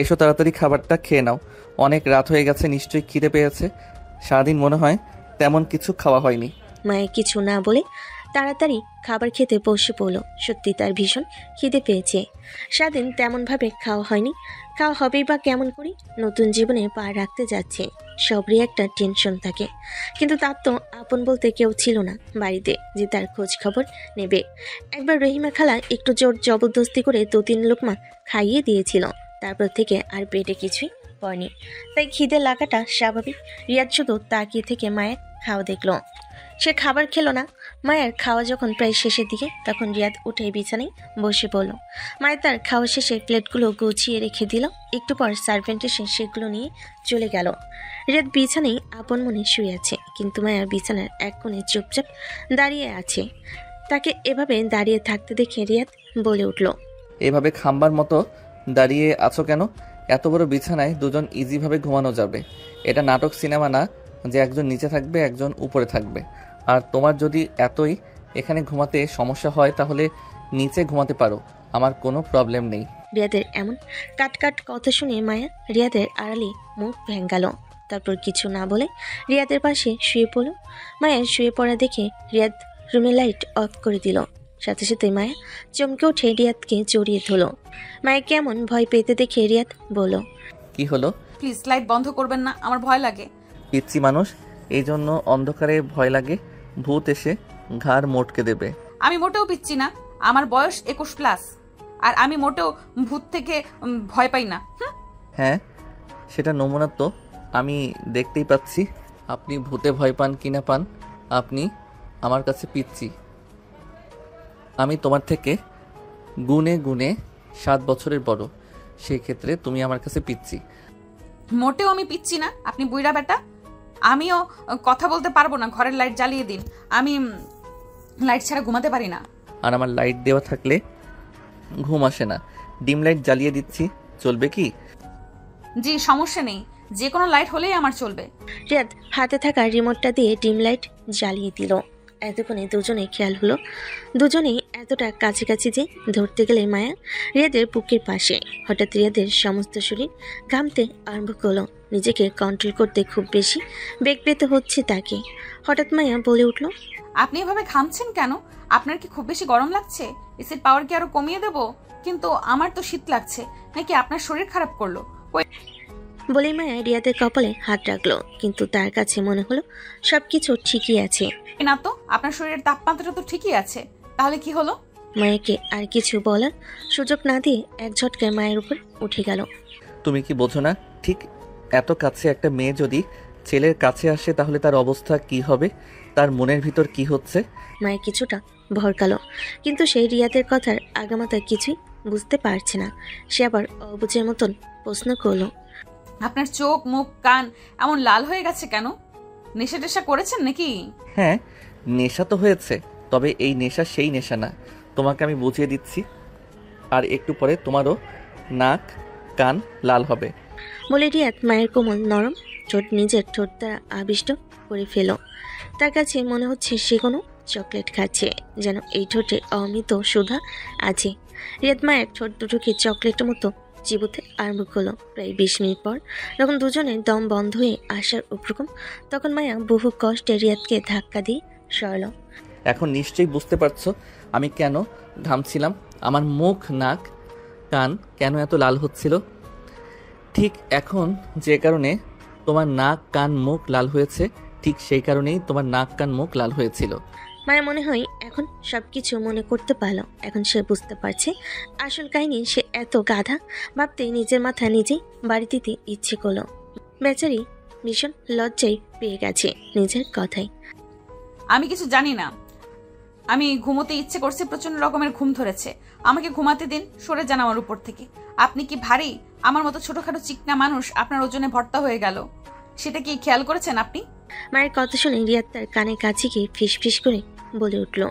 এসো তাড়াতাড়ি খাবারটা খেয়ে নাও, অনেক রাত হয়ে গেছে, নিশ্চয়ই খিদে পেয়েছে। সারাদিন মনে হয় তেমন কিছু খাওয়া হয়নি। মায়ের কিছু না বলে তাড়াতাড়ি খাবার খেতে বসে পড়ল। সত্যি তার ভীষণ খিদে পেয়েছে। সারাদিন তেমনভাবে খাওয়া হয়নি, খাওয়া হবেই বা কেমন করে? নতুন জীবনে পা রাখতে যাচ্ছে, সবরই একটা টেনশন থাকে। কিন্তু তার তো আপন বলতে কেউ ছিল না বাড়িতে যে তার খোঁজ খবর নেবে। একবার রহিমা খালা একটু জোর জবরদস্তি করে 2-3 লোকমা খাইয়ে দিয়েছিল, তারপর থেকে আর পেটে কিছুই পড়েনি। তাই খিদে লাগাটা স্বাভাবিক। রিয়াদ শুধু তাকিয়ে থেকে মায়ের খাওয়া দেখলো, সে খাবার খেলো না। মায়ের খাওয়া যখন প্রায় শেষের দিকে, তখন রিয়াদ উঠে বিছানায় বসে পড়ল। মায়ের তার খাওয়া শেষে প্লেটগুলো গুছিয়ে রেখে দিল। একটু পর সার্ভেন্ট এসে সেগুলো নিয়ে চলে গেল। রিয়াদ বিছানায় আপন মনে শুয়ে আছে, কিন্তু মায়া বিছানার এক কোণে চুপচাপ দাঁড়িয়ে আছে। তাকে এভাবে দাঁড়িয়ে থাকতে দেখে রিয়াদ বলে উঠল, এভাবে খাম্বার মতো দাঁড়িয়ে আছো কেন? এত বড় বিছানায় দুজন ইজিভাবে ঘুমানো যাবে। এটা নাটক সিনেমা না যে একজন নিচে থাকবে একজন উপরে থাকবে। আর তোমার যদি এতই এখানে ঘুমাতে সমস্যা হয় তাহলে নিচে ঘুমাতে পারো, আমার কোনো প্রবলেম নেই। রিয়াদের এমন কাট কথা শুনে মায়া রিয়াদের আড়ালে মুখ ভেঙ্গাল। তারপর কিছু না বলে রিয়াদের পাশে শুয়ে পড়ল। মায়া শুয়ে পড়া দেখে রিয়াদ রুমের লাইট অফ করে দিল। সাথে সাথে মায়া চমকে উঠে রিয়াদকে জড়িয়ে ধরল। মায়া কেমন ভয় পেতে দেখে রিয়াদ বলল, কি হলো? প্লিজ লাইট বন্ধ করবেন না, আমার ভয় লাগে। পিচ্ছি মানুষ, এই জন্য অন্ধকারে ভয় লাগে? ভূত এসে ঘাড় মোটকে দেবে। আমি মোটেও পিচ্ছি না, আমার বয়স 21+। আর আমি মোটেও ভূত থেকে ভয় পাই না। হ্যাঁ, সেটা নমুনা তো আমি দেখতেই পাচ্ছি। আপনি ভূতে ভয় পান কি না পান, আপনি আমার কাছে পিচ্ছি। আমি তোমার থেকে গুণে গুণে 7 বছরের বড়, সেই ক্ষেত্রে তুমি আমার কাছে পিচ্ছি। মোটেও আমি পিচ্ছি না, আপনি বুইড়া বেটা। আমিও কথা বলতে পারবো না, ঘরের লাইট জ্বালিয়ে দিন, আমি লাইট ছাড়া ঘুমাতে পারি না। আর আমার লাইট দেওয়া থাকলে ঘুম আসে না, ডিম লাইট জ্বালিয়ে দিচ্ছি, চলবে কি? জি, সমস্যা নেই, যে কোনো লাইট হলেই আমার চলবে। রিয়াদ হাতে থাকা রিমোটটা দিয়ে ডিম লাইট জ্বালিয়ে দিল। এতক্ষণে দুজনে খেয়াল হলো দুজনেই এতটা কাছাকাছি যে ধরতে গেলে মায়া রিয়াদের বুকের পাশে। হঠাৎ রিয়াদের সমস্ত শরীর ঘামতে আরম্ভ করলো। নিজেকে কন্ট্রোল করতে খুব বেশি বেগ পেতে হচ্ছে তাকে। হঠাৎ মায়া বলে উঠল, আপনি এভাবে ঘামছেন কেন? আপনার কি খুব বেশি গরম লাগছে? এসির পাওয়ার কি আরো কমিয়ে দেব? কিন্তু আমার তো শীত লাগছে, নাকি আপনার শরীর খারাপ করলো? বলেই মায়া রিয়াদের কপালে হাত রাখলো, কিন্তু তার কাছে মনে হলো সবকিছু ঠিকই আছে। না তো, আপনার শরীরের তাপমাত্রা তো ঠিকই আছে, তাহলে কি হলো? মায়াকে আর কিছু বলার সুযোগ না দিয়ে এক ঝটকায় মায়ের উপর উঠে গেল। তুমি কি বোঝো না? ঠিক এত কাছে একটা মেয়ে যদি ছেলের কাছে আসে তাহলে তার অবস্থা কি হবে, তার মনের ভিতর কি হচ্ছে? মায়ের কিছুটা ভরকালো, কিন্তু সেই রিয়াদের কথার আগামাতা কিছুই বুঝতে পারছে না। সে আবার অবুঝের মতন প্রশ্ন করলো, আপনার চোখ, মুখ, কান এমন লাল হয়ে গেছে কেন? নেশা টেশা করেছেন নাকি? হ্যাঁ, নেশা তো হয়েছে, তবে এই নেশা সেই নেশা না, তোমাকে আমি বুঝিয়ে দিচ্ছি। আর একটু পরে তোমারও নাক কান লাল হবে। বলে রিয়াদ মায়ের কোমল নরম ঠোঁট নিজের ঠোঁট দ্বারা আবিষ্ট করে ফেল। তার কাছে মনে হচ্ছে সে কোনো চকলেট খাচ্ছে, যেন এই ঠোঁটে অমৃত সুধা আছে। রিয়াদ মায়ের ঠোঁট দুটোকে চকলেটের মতো চিবুতে আরম্ভ করলো। প্রায় 20 মিনিট পর যখন দুজনের দম বন্ধ হয়ে আসার উপক্রম, তখন মায়া বহু কষ্টে রিয়াদকে ধাক্কা দিয়ে সরল। এখন নিশ্চয়ই বুঝতে পারছো আমি কেন ঘামছিলাম, আমার মুখ নাক কান কেন এত লাল হচ্ছিল। ঠিক এখন যে কারণে তোমার নাক কান মুখ লাল হয়েছে, ঠিক সেই কারণেই তোমার নাক কান মুখ লাল হয়েছিল। মায়ের মনে হয় এখন সবকিছু মনে করতে পারলো। এখন সে বুঝতে পারছে আসল কাহিনী। সে এত গাধা ভাবতে নিজের মাথা নিজেই বাড়ি দিতে ইচ্ছে করলো। বেচারি ভীষণ লজ্জায় পেয়ে গেছে নিজের কথায়। আমি কিছু জানি না, আমি ঘুমোতে ইচ্ছে করছে, প্রচন্ড রকমের ঘুম ধরেছে, আমাকে ঘুমাতে দিন, সরে যান আমার উপর থেকে। আপনি কি ভারী? আমার মতো ছোটখাটো চিকনা মানুষ আপনার ওজনে ভর্তা হয়ে গেল, সেটা কি খেয়াল করেছেন আপনি? মায়ের কথা শুনে রিয়াদ তার কানে কাছে গিয়ে ফিস ফিস করে বলে উঠল,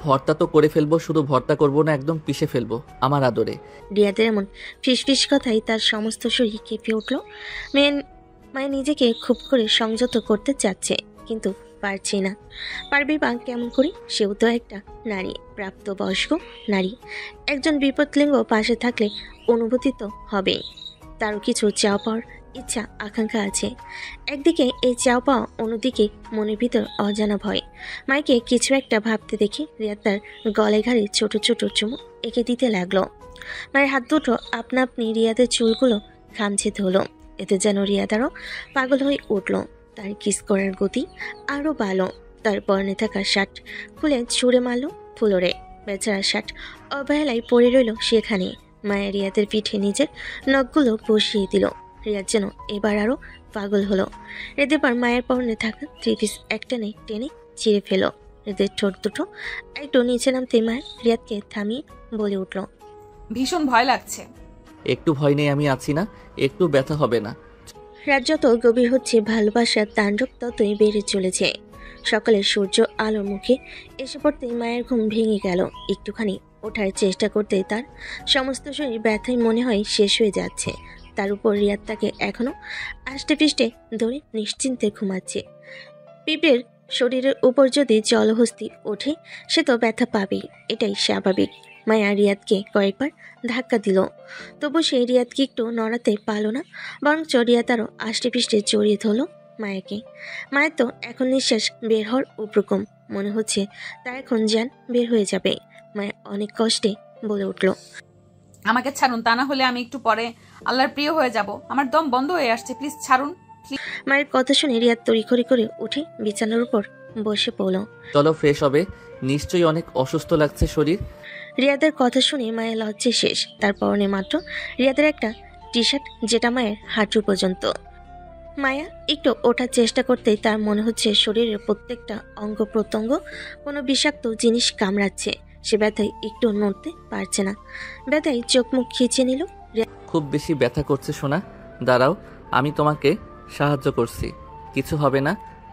ভর্তা তো করে ফেলবো, শুধু ভর্তা করবো না, একদম পিষে ফেলবো আমার আদরে। রিয়াদের এমন ফিস ফিস কথাই তার সমস্ত শরীর কেঁপে উঠল। মায়ের নিজেকে খুব করে সংযত করতে চাচ্ছে, কিন্তু পারছে না। পারবে বা কেমন করে? সেও তো একটা নারী, প্রাপ্তবয়স্ক নারী। একজন বিপদলিঙ্গ পাশে থাকলে অনুভূতি তো হবেই। তারও কিছু চাওয়া পাওয়ার ইচ্ছা আকাঙ্ক্ষা আছে। একদিকে এই চাওয়া পাওয়া, অন্যদিকে মনের ভিতর অজানা ভয়। মাইকে কিছু একটা ভাবতে দেখে রিয়া তার গলে ঘাড়ে ছোট ছোট চুমু এঁকে দিতে লাগলো। মায়ের হাত দুটো আপনা আপনি রিয়াদের চুলগুলো খামছে ধরল। এতে যেন রিয়াদ আরও পাগল হয়ে উঠল। তার কিস করার গতি আরও বাড়ল। তার পরনে থাকা শার্ট খুলে ছুঁড়ে মারল ফ্লোরে। বেচারা শার্ট অবহেলায় পড়ে রইল সেখানে। মায়ের রিয়াদের পিঠে নিজের নখগুলো বসিয়ে দিল। রিয়াদ যেন এবার আরও পাগল হলো। এবার মায়ের পরনে থাকা 3 পিস একটানে টেনে ছিঁড়ে ফেল। এদের ঠোঁট দুটো একটু নিচে নামতে মায়ের রিয়াদকে থামিয়ে বলে উঠল, ভীষণ ভয় লাগছে। একটু ভয় নেই, আমি আছি না, একটু ব্যথা হবে না। রাত যত গভীর হচ্ছে ভালোবাসার তাণ্ডব ততই বেড়ে চলেছে। সকালে সূর্য আলোর মুখে এসে পড়তেই মায়ের ঘুম ভেঙে গেল। একটুখানি ওঠার চেষ্টা করতে তার সমস্ত শরীর ব্যথায় মনে হয় শেষ হয়ে যাচ্ছে। তার উপর রিয়াদ তাকে এখনো আষ্টে পিষ্টে ধরে নিশ্চিন্তে ঘুমাচ্ছে। পিঁপড়ের শরীরের উপর যদি জলহস্তি ওঠে, সে তো ব্যথা পাবেই, এটাই স্বাভাবিক। মায়া রিয়াদকে কয়েকবার ধাক্কা দিল, তবু সে রিয়াদকে একটু নড়াতে পারল না, বরঞ্চ রিয়াদ আরও আষ্টে পিষ্টে জড়িয়ে ধরল মায়াকে। মায়ের তো এখন নিঃশ্বাস বের হওয়ার উপক্রম, মনে হচ্ছে তার এখন জান বের হয়ে যাবে। মায়া অনেক কষ্টে বলে উঠল, আমাকে ছাড়ুন, তা না হলে আমি একটু পরে আল্লাহর প্রিয় হয়ে যাব। আমার দম বন্ধ হয়ে আসছে, প্লিজ ছাড়ুন। মায়ের কথা শুনে রিয়াদ তড়িঘড়ি করে উঠে বিছানার উপর বসে পড়ল। চলো ফ্রেশ হবে, নিশ্চয়ই অনেক অসুস্থ লাগছে শরীর। রিয়াদের কথা শুনে মায়ের লজ্জে শেষ। তার পরনে মাত্র রিয়াদের একটা টি শার্ট, যেটা মায়ের হাঁটু পর্যন্ত। মায়া একটু ওঠার চেষ্টা করতেই তার মনে হচ্ছে শরীরের প্রত্যেকটা অঙ্গ প্রত্যঙ্গ কোনো বিষাক্ত জিনিস কামড়াচ্ছে। সে ব্যথায় একটু নড়তে পারছে না, ব্যথায় চোখ মুখ খিঁচিয়ে নিল। খুব বেশি ব্যথা করছে সোনা, দাঁড়াও আমি তোমাকে সাহায্য করছি, কিছু হবে না,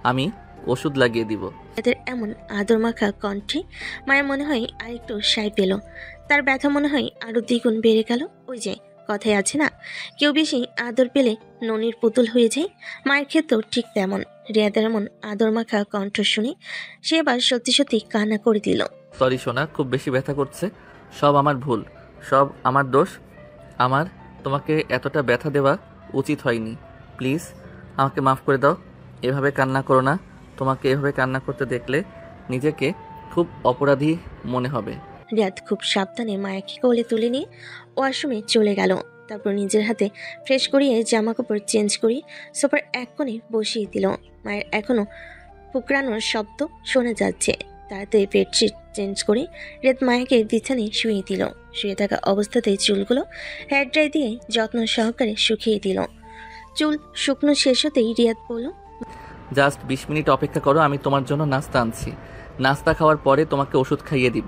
আমি ওষুধ লাগিয়ে দিব। রিয়াদের এমন আদর মাখা কণ্ঠে মায়ের মনে হয় আর একটু সাই পেল। তার ব্যথা মনে হয় আরো দ্বিগুণ বেড়ে গেল। ওই যে কথায় আছে না, কেউ বেশি আদর পেলে ননির পুতুল হয়ে যায়, মায়ের ক্ষেত্রেও ঠিক তেমন। রিয়াদের এমন আদর মাখা কণ্ঠ শুনে সে এবার সত্যি সত্যি কান্না করে দিল। সরি সোনা, খুব বেশি ব্যথা করছে, সব আমার ভুল, সব আমার দোষ, আমার তোমাকে এতটা ব্যথা দেওয়া উচিত হয়নি, প্লিজ আমাকে মাফ করে দাও। এভাবে কান্না করো না, তোমাকে এভাবে কান্না করতে দেখলে নিজেকে খুব অপরাধী মনে হবে। রিয়াদ খুব সাবধানে মায়াকে কোলে তুলে নিয়ে ওয়াশরুমে চলে গেল। তারপর নিজের হাতে ফ্রেশ করিয়ে জামা কাপড় চেঞ্জ করিয়ে সোফার এক কোণে বসিয়ে দিল। মায়ের এখনো ফুকরানোর শব্দ শোনা যাচ্ছে। তাড়াতাড়ি বেডশিট চেঞ্জ করে রিয়াদ মায়াকে বিছানায় শুয়ে দিল। শুয়ে থাকা অবস্থাতেই চুলগুলো হেয়ার ড্রাই দিয়ে যত্ন সহকারে শুকিয়ে দিল। চুল শুকনো শেষ হতেই রিয়াদ বলল, জাস্ট 20 মিনিট অপেক্ষা করো, আমি তোমার জন্য নাস্তা আনছি, নাস্তা খাওয়ার পরে তোমাকে ওষুধ খাইয়ে দিব,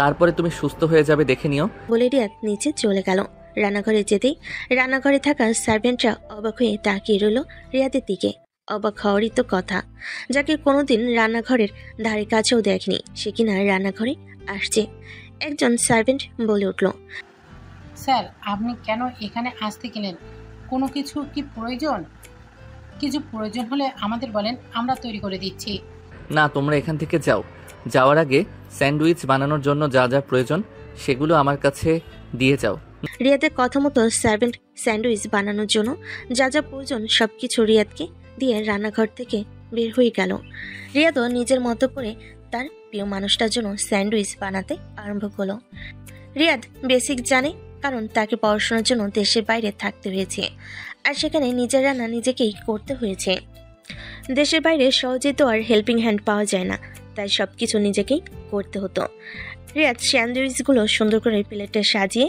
তারপরে তুমি সুস্থ হয়ে যাবে, দেখে নিও। বলে রিয়াদ নিচে চলে গেল। রান্নাঘরে যেতেই রান্নাঘরে থাকা সার্ভেন্টরা অবাক হয়ে তাকিয়ে রইল রিয়াদের দিকে। অবাক হওয়ারই তো কথা, যাকে কোনোদিন রান্নাঘরের ধারে কাছেও দেখেনি, সে কিনা রান্নাঘরে আসছে। একজন সার্ভেন্ট বলে উঠল, স্যার আপনি কেন এখানে আসতে গেলেন? কোনো কিছু কি প্রয়োজন? কিছু প্রয়োজন হলে আমাদের বলেন, আমরা তৈরি করে দিচ্ছি। না, তোমরা এখান থেকে যাও, যাওয়ার আগে স্যান্ডউইচ বানানোর জন্য যা যা প্রয়োজন সেগুলো আমার কাছে দিয়ে যাও। রিয়াদের কথা মতো সার্ভেন্ট স্যান্ডউইচ বানানোর জন্য যা যা প্রয়োজন সবকিছু রিয়াদকে দিয়ে রান্নাঘর থেকে বের হয়ে গেল। রিয়াদও নিজের মতো করে তার প্রিয় মানুষটার জন্য স্যান্ডউইচ বানাতে আরম্ভ করলো। রিয়াদ বেসিক জানে, কারণ তাকে পড়াশোনার জন্য দেশের বাইরে থাকতে হয়েছে, আর সেখানে নিজের রান্না নিজেকেই করতে হয়েছে। দেশের বাইরে সহজে তো আর হেল্পিং হ্যান্ড পাওয়া যায় না, তাই সবকিছু নিজেকেই করতে হতো। রিয়াদ স্যান্ডউইচগুলো সুন্দর করে প্লেটে সাজিয়ে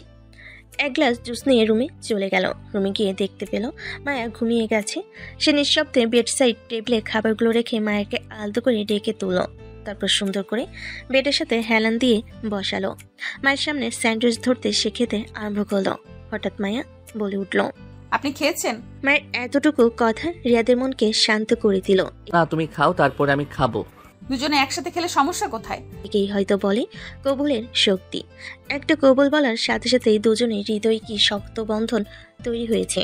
এক গ্লাস জুস নিয়ে রুমে চলে গেল। রুমে গিয়ে দেখতে পেল মায়া ঘুমিয়ে গেছে। সে নিঃশব্দে বেড সাইড টেবিলে খাবারগুলো রেখে মায়াকে আলতো করে ডেকে তুলল। তারপর সুন্দর করে বেডের সাথে হেলান দিয়ে বসালো। মায়ের সামনে স্যান্ডউইচ ধরতে সে খেতে আরম্ভ করলো। হঠাৎ মায়া বলে উঠল, আপনি খেয়েছেন? মায়ের এতটুকু কথা রিয়াদের মনকে শান্ত করে দিল। না, তুমি খাও, তারপরে আমি খাবো। দুজনে একসাথে খেলে সমস্যা কোথায়? একেই হয়তো বলে কবুলের শক্তি। একটা কবুল বলার সাথে সাথেই দুজনের হৃদয় কি শক্ত বন্ধন তৈরি হয়েছে।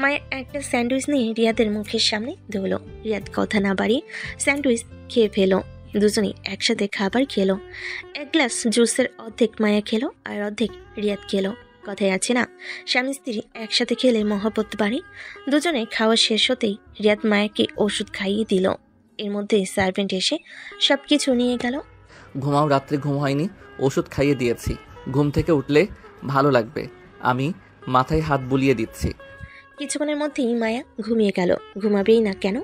মায়ের একটা স্যান্ডউইচ নিয়ে রিয়াদের মুখের সামনে ধরল। রিয়াদ কথা না বাড়িয়ে স্যান্ডউইচ খেয়ে ফেলো। দুজনেই একসাথে খাবার খেলো। এক গ্লাস জুসের অর্ধেক মায়া খেলো আর অর্ধেক রিয়াদ খেলো। কথায় আছে না, স্বামী স্ত্রী একসাথে খেলে মহব্বত বাড়ে। দুজনে খাওয়া শেষ হতেই রিয়াদ মায়াকে ওষুধ খাইয়ে দিল। এর মধ্যে সার্ভেন্ট এসে সবকিছু নিয়ে গেল। ঘুমাও, রাত্রে ঘুম হয়নি, ওষুধ খাইয়ে দিয়েছি, ঘুম থেকে উঠলে ভালো লাগবে, আমি মাথায় হাত বুলিয়ে দিচ্ছি। কিছুক্ষণের মধ্যেই মায়া ঘুমিয়ে গেল। ঘুমাবেই না কেন,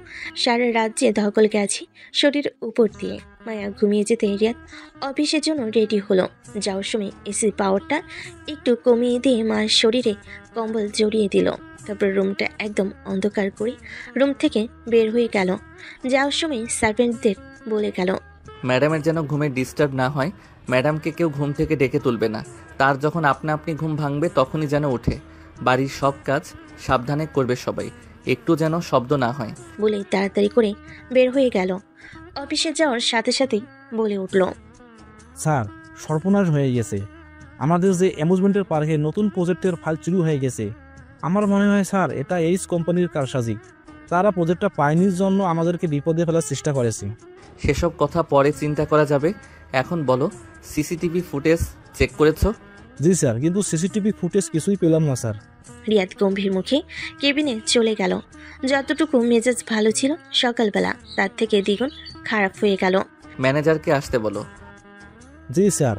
সারা রাত যে ধকল গেছে শরীর উপর দিয়ে। মায়া ঘুমিয়ে যেতে রিয়াদ অফিসের জন্য রেডি হলো। যাওয়ার সময় এসি পাওয়ারটা একটু কমিয়ে দিয়ে মায়ের শরীরে কম্বল জড়িয়ে দিল। তারপর রুমটা একদম অন্ধকার করে রুম থেকে বের হয়ে গেল। যাওয়ার সময় সার্ভেন্টদের বলে গেল, ম্যাডামের যেন ঘুমে ডিস্টার্ব না হয়, ম্যাডামকে কেউ ঘুম থেকে ডেকে তুলবে না, তার যখন আপনা আপনি ঘুম ভাঙবে তখনই যেন ওঠে, বাড়ির সব কাজ সাবধানে করবে সবাই, একটু যেন শব্দ না হয়। বলেই তাড়াতাড়ি করে বের হয়ে গেল। অফিসে যাওয়ার সাথে সাথেই বলে উঠল, স্যার সর্বনাশ হয়ে গেছে, আমাদের যে অ্যামুজমেন্টের পার্কে নতুন প্রজেক্টের ফাইল চুরি হয়ে গেছে। আমার মনে হয় স্যার এটা এইচ কোম্পানির কারসাজি, তারা প্রজেক্টটা পায়নির জন্য আমাদেরকে বিপদে ফেলার চেষ্টা করেছে। সেসব কথা পরে চিন্তা করা যাবে, এখন বলো, সিসিটিভি ফুটেজ চেক করেছো? জি স্যার, কিন্তু সিসিটিভি ফুটেজ কিছুই পেলাম না স্যার। রিয়াদ গম্ভীর মুখে কেবিনে চলে গেল। যতটুকু মেজাজ ভালো ছিল সকালবেলা তার থেকে দ্বিগুণ খারাপ হয়ে গেল। ম্যানেজারকে আসতে বলো। জি স্যার।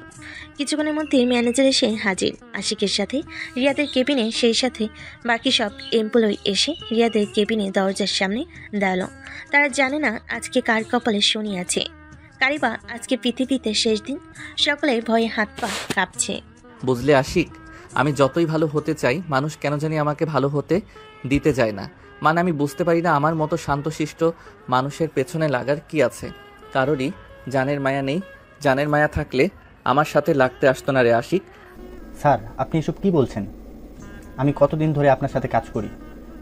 কিছুক্ষণের মধ্যে ম্যানেজার এসে হাজির আশিকের সাথে রিয়াদের কেবিনে, সেই সাথে বাকি সব এমপ্লয়ি এসে রিয়াদের কেবিনে দরজার সামনে দাঁড়ালো। তারা জানে না আজকে কার কপালে শনি আছে, কারই বা আজকে পৃথিবীতে শেষ দিন। সকলে ভয়ে হাত পা কাঁপছে। বুঝলে আশিক, আমি যতই ভালো হতে চাই, মানুষ কেন জানি আমাকে ভালো হতে দিতে যায় না। মানে আমি বুঝতে পারি না আমার মতো শান্তশিষ্ট মানুষের পেছনে লাগার কি আছে। কারোরই জানের মায়া নেই। জানের মায়া থাকলে আমার সাথে লাগতে আসতো না রে আশিক। স্যার, আপনি এসব কি বলছেন? আমি কতদিন ধরে আপনার সাথে কাজ করি,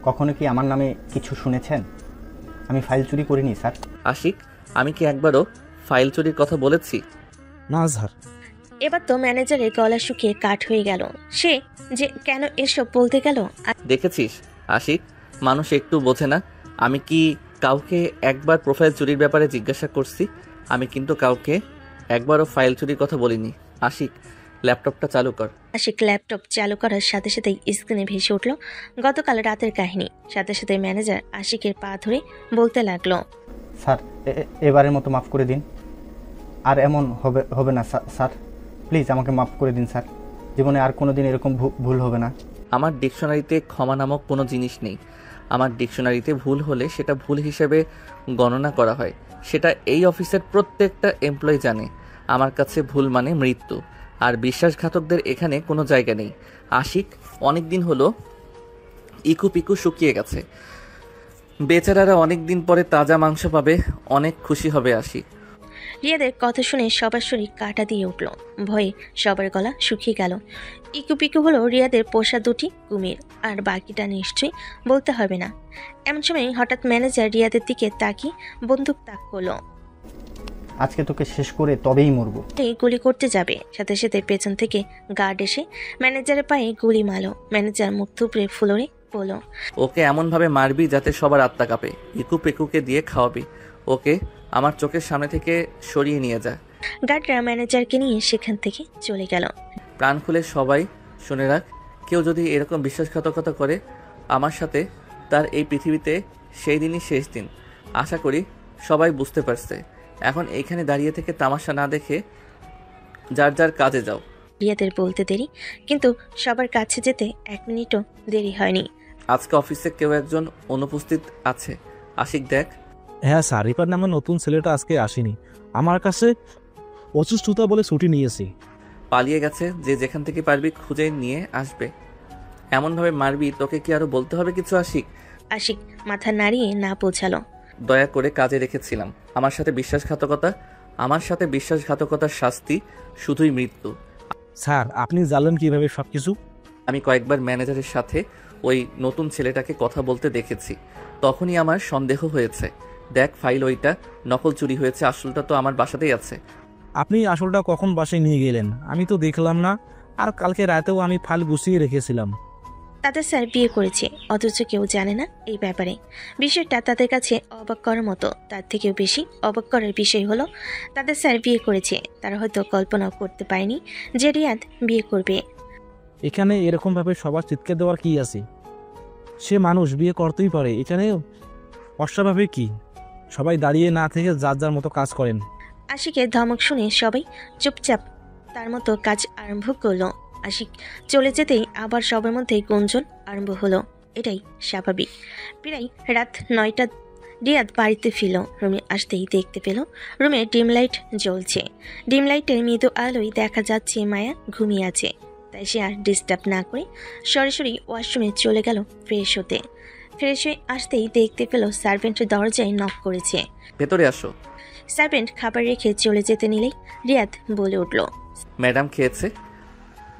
কখনো কি আমার নামে কিছু শুনেছেন? আমি ফাইল চুরি করিনি স্যার। আশিক, আমি কি একবারও ফাইল চুরির কথা বলেছি? না স্যার। এবার তো ম্যানেজারের গলা শুকিয়ে কাঠ হয়ে গেল। সে যে কেন এসব বলতে গেল। দেখেছিস আশিক, মানুষ একটু বোঝে না। আমি কি কাউকে একবার প্রোফাইল চুরির ব্যাপারে জিজ্ঞাসা করছি? আমি কিন্তু কাউকে একবারও ফাইল চুরির কথা বলিনি। আশিক, ল্যাপটপটা চালু কর। আশিক ল্যাপটপ চালু করার সাথে সাথেই স্ক্রিনে ভেসে উঠল গতকাল রাতের কাহিনী। সাথে সাথে ম্যানেজার আশিকের পা ধরে বলতে লাগলো, স্যার এবারের মতো মাফ করে দিন, আর এমন হবে না স্যার। প্লিজ আমাকে মাফ করে দিন স্যার, জীবনে আর কোনো দিন এরকম ভুল হবে না। আমার ডিকশনারিতে ক্ষমা নামক কোনো জিনিস নেই। আমার ডিকশনারিতে ভুল হলে সেটা ভুল হিসেবে গণনা করা হয়। সেটা এই অফিসের প্রত্যেকটা এমপ্লয়ি জানে। আমার কাছে ভুল মানে মৃত্যু, আর বিশ্বাসঘাতকদের এখানে কোনো জায়গা নেই। আশিক অনেক দিন হলো ইকু পিকু শুকিয়ে গেছে। বেচারারা অনেক দিন পরে তাজা মাংস পাবে, অনেক খুশি হবে আশিক। রিয়াদের কথা শুনে সবার শরীর কাটা দিয়ে উঠল। ভয়ে সবার গলা শুকিয়ে গেল। ইকু পিকু হলো রিয়াদের পোষা দুটি কুমির, আর বাকিটা নিশ্চয়ই বলতে হবে না। এমন সময় হঠাৎ ম্যানেজার রিয়াদের দিকে তাকিয়ে বন্দুক তাক করলো। আজকে তোকে শেষ করে তবেই মরবো। গুলি করতে যাবে, সাথে সাথে পেছন থেকে গার্ড এসে ম্যানেজারের পায়ে গুলি মারলো। ম্যানেজার মুখ থুবড়ে ফ্লোরে পড়ল। ওকে এমনভাবে মারবি যাতে সবার আত্মা কাঁপে। ইকু পেকুকে দিয়ে খাওয়াবি। ওকে আমার চোখের সামনে থেকে সরিয়ে নিয়ে যা। গার্ডরা ম্যানেজারকে নিয়ে সেখান থেকে চলে গেল। প্রাণ খুলে সবাই শুনে রাখ, কেউ যদি এরকম বিশ্বাসঘাতকতা করে আমার সাথে, তার এই পৃথিবীতে সেই দিনই শেষ দিন। আশা করি সবাই বুঝতে পারছে। এখন এইখানে দাঁড়িয়ে থেকে তামাশা না দেখে যার যার কাজে যাও। রিয়াদের বলতে দেরি, কিন্তু সবার কাছে যেতে 1 মিনিটও দেরি হয়নি। আজকে অফিসে কেউ একজন অনুপস্থিত আছে। আশিক দেখ। হ্যাঁ স্যার, রিপার নামের নতুন ছেলেটা আজকে আসেনি। আমার কাছে অসুস্থতা বলে ছুটি নিয়েছি। পালিয়ে গেছে। যে যেখান থেকে পারবি খুঁজে নিয়ে আসবে। এমনভাবে মারবি, তোকে কি আরো বলতে হবে কিছু আশিক? আশিক মাথা নাড়িয়ে না পৌঁছালো। দয়া করে কাজে রেখেছিলাম। আমার সাথে বিশ্বাসঘাতকতার শাস্তি শুধুই মৃত্যু। স্যার, আপনি জানলেন কিভাবে সবকিছু? আমি কয়েকবার ম্যানেজারের সাথে ওই নতুন ছেলেটাকে কথা বলতে দেখেছি, তখনই আমার সন্দেহ হয়েছে। দেখ ফাইল, ওইটা নকল চুরি হয়েছে, আসলটা তো আমার বাসাতেই আছে। আপনি আসলটা কখন বাসায় নিয়ে গেলেন? আমি তো দেখলাম না। আর কালকে রাতেও আমি ফাইল গুছিয়ে রেখেছিলাম। তাদের স্যার বিয়ে করেছে, অথচ কেউ জানে না এই ব্যাপারে। বিষয়টা তাদের কাছে অবাক করার মতো। তার থেকেও বেশি অবাক করার বিষয় হলো তাদের স্যার বিয়ে করেছে। তারা হয়তো কল্পনাও করতে পারেনি যে রিয়াদ বিয়ে করবে। এখানে এরকমভাবে সবার চিৎকার দেওয়ার কি আছে? সে মানুষ, বিয়ে করতেই পারে। এখানে অস্বাভাবিক কি? সবাই দাঁড়িয়ে না থেকে যার যার মতো কাজ করেন। আশিকের ধমক শুনে সবাই চুপচাপ তার মতো কাজ আরম্ভ করলো। আশিক চলে যেতেই আবার সবার মধ্যে গুঞ্জন আরম্ভ হলো। এটাই স্বাভাবিক। প্রায় রাত 9টা রিয়াদ বাড়িতে ফিরল। রুমে আসতেই দেখতে পেল রুমে ডিম লাইট জ্বলছে। ডিম লাইটের মৃদু আলোয় দেখা যাচ্ছে মায়া ঘুমিয়ে আছে। তাই সে আর ডিস্টার্ব না করে সরাসরি ওয়াশরুমে চলে গেল ফ্রেশ হতে। ফ্রেশ হয়ে আসতেই দেখতে পেল সার্ভেন্ট দরজায় নক করেছে। ভেতরে আসো। সার্ভেন্ট খাবার রেখে চলে যেতে নিলেই রিয়াদ বলে উঠল, ম্যাডাম খেয়েছে?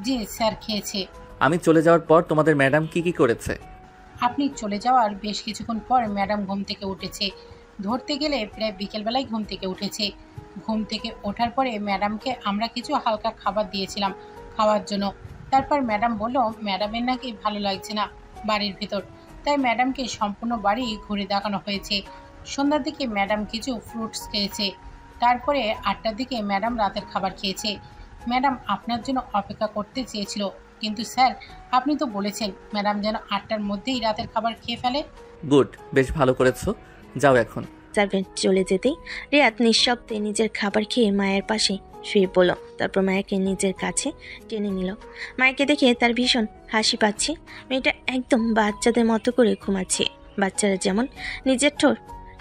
জি স্যার, খেয়েছে। আমি চলে যাওয়ার পর তোমাদের ম্যাডাম কি কি করেছে? আপনি চলে যাওয়ার বেশ কিছুক্ষণ পর ম্যাডাম ঘুম থেকে উঠেছে। ধরতে গেলে প্রায় বিকেলবেলায় ঘুম থেকে উঠেছে। ঘুম থেকে ওঠার পরে ম্যাডামকে আমরা কিছু হালকা খাবার দিয়েছিলাম খাওয়ার জন্য। তারপর ম্যাডাম বলল ম্যাডামের নাকি ভালো লাগছে না বাড়ির ভিতর, তাই ম্যাডামকে সম্পূর্ণ বাড়ি ঘুরে দেখানো হয়েছে। সন্ধ্যার দিকে ম্যাডাম কিছু ফ্রুটস খেয়েছে। তারপরে 8টার দিকে ম্যাডাম রাতের খাবার খেয়েছে। ম্যাডাম আপনার জন্য অপেক্ষা করতে চেয়েছিল, কিন্তু স্যার আপনি তো বলেছেন ম্যাডাম যেন 8টার মধ্যেই রাতের খাবার খেয়ে ফেলে। গুড, বেশ ভালো করেছো, যাও এখন। সার্ভেন্ট চলে যেতেই রিয়াদ নিঃশব্দে নিজের খাবার খেয়ে মায়ের পাশে শুয়ে পড়ল। তারপর মায়াকে নিজের কাছে টেনে নিল। মায়াকে দেখে তার ভীষণ হাসি পাচ্ছে। মেয়েটা একদম বাচ্চাদের মতো করে ঘুমাচ্ছে। বাচ্চারা যেমন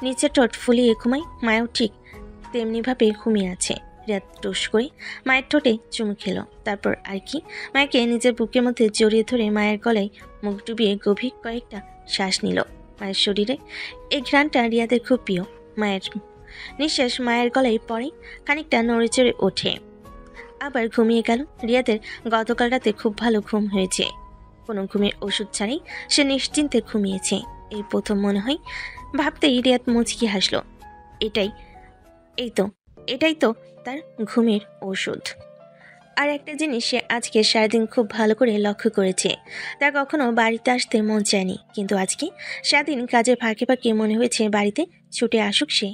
নিচের ঠোঁট ফুলিয়ে ঘুমায়, মায়াও ঠিক তেমনিভাবে ঘুমিয়ে আছে। রিয়াদ টুস করে মায়ের ঠোঁটে চুমু খেলো। তারপর আর কি মায়াকে নিজের বুকের মধ্যে জড়িয়ে ধরে মায়ের গলায় মুখ ডুবিয়ে গভীর কয়েকটা শ্বাস নিল। মায়ের শরীরে এই ঘ্রাণটা রিয়াদের খুব প্রিয়। মায়ের নিঃশ্বাস মায়ের গলায় পড়ে, খানিকটা নড়ে চড়ে ওঠে, আবার ঘুমিয়ে গেল। রিয়াদের গতকাল রাতে খুব ভালো ঘুম হয়েছে। কোনো ঘুমের ওষুধ ছাড়াই সে নিশ্চিন্তে ঘুমিয়েছে। এই প্রথম মনে হয়। ভাবতেই রিয়াদ মুচকি হাসলো। এটাই তো তার ঘুমের ওষুধ। আর একটা জিনিস সে আজকে সারাদিন খুব ভালো করে লক্ষ্য করেছে, তার কখনো বাড়িতে আসতে মন চায়নি, কিন্তু আজকে সারাদিন কাজের ফাঁকে ফাঁকে মনে হয়েছে বাড়িতে ছুটে আসুক সে।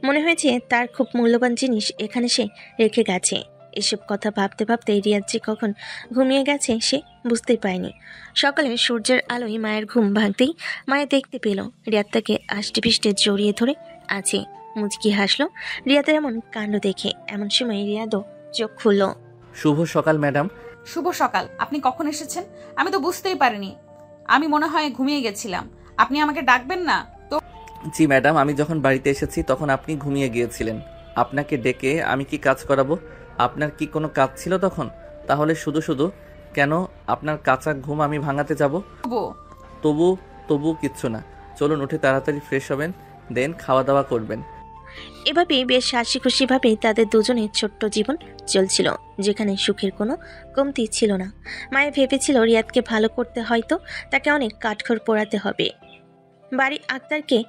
মনে হয়েছে তার খুব মূল্যবান জিনিস এখানে সে রেখে গেছে। এসব কথা ভাবতে ভাবতে রিয়াদ যে কখন ঘুমিয়ে গেছে সে বুঝতেই পায়নি। সকালে সূর্যের আলোয় মায়ের ঘুম ভাঙতেই মায়া দেখতে পেল রিয়াদ তাকে আষ্টে পিষ্টে জড়িয়ে ধরে আছে। মুচকি হাসলো রিয়াদের এমন কাণ্ড দেখে। এমন সময় রিয়াদও চোখ খুলল। শুভ সকাল ম্যাডাম। শুভ সকাল। আপনি কখন এসেছেন? আমি তো বুঝতেই পারিনি, আমি মনে হয় ঘুমিয়ে গেছিলাম। আপনি আমাকে ডাকবেন না তো? জি ম্যাডাম, আমি যখন বাড়িতে এসেছি তখন আপনি ঘুমিয়ে গিয়েছিলেন। আপনাকে ডেকে আমি কি কাজ করাবো? আপনার কি কোনো কাজ ছিল তখন? তাহলে শুধু শুধু কেন আপনার কাঁচা ঘুম আমি ভাঙাতে যাব? তবু কিচ্ছু না, চলুন উঠে তাড়াতাড়ি ফ্রেশ হবেন, দেন খাওয়া দাওয়া করবেন। এভাবেই বেশ হাসি খুশিভাবেই তাদের দুজনের ছোট্ট জীবন চলছিল, যেখানে সুখের কোনো কমতি ছিল না। মায়া ভেবেছিল রিয়াদকে ভালো করতে হয়তো তাকে অনেক কাঠখড় পোড়াতে হবে, বাড়ি আক্তারকে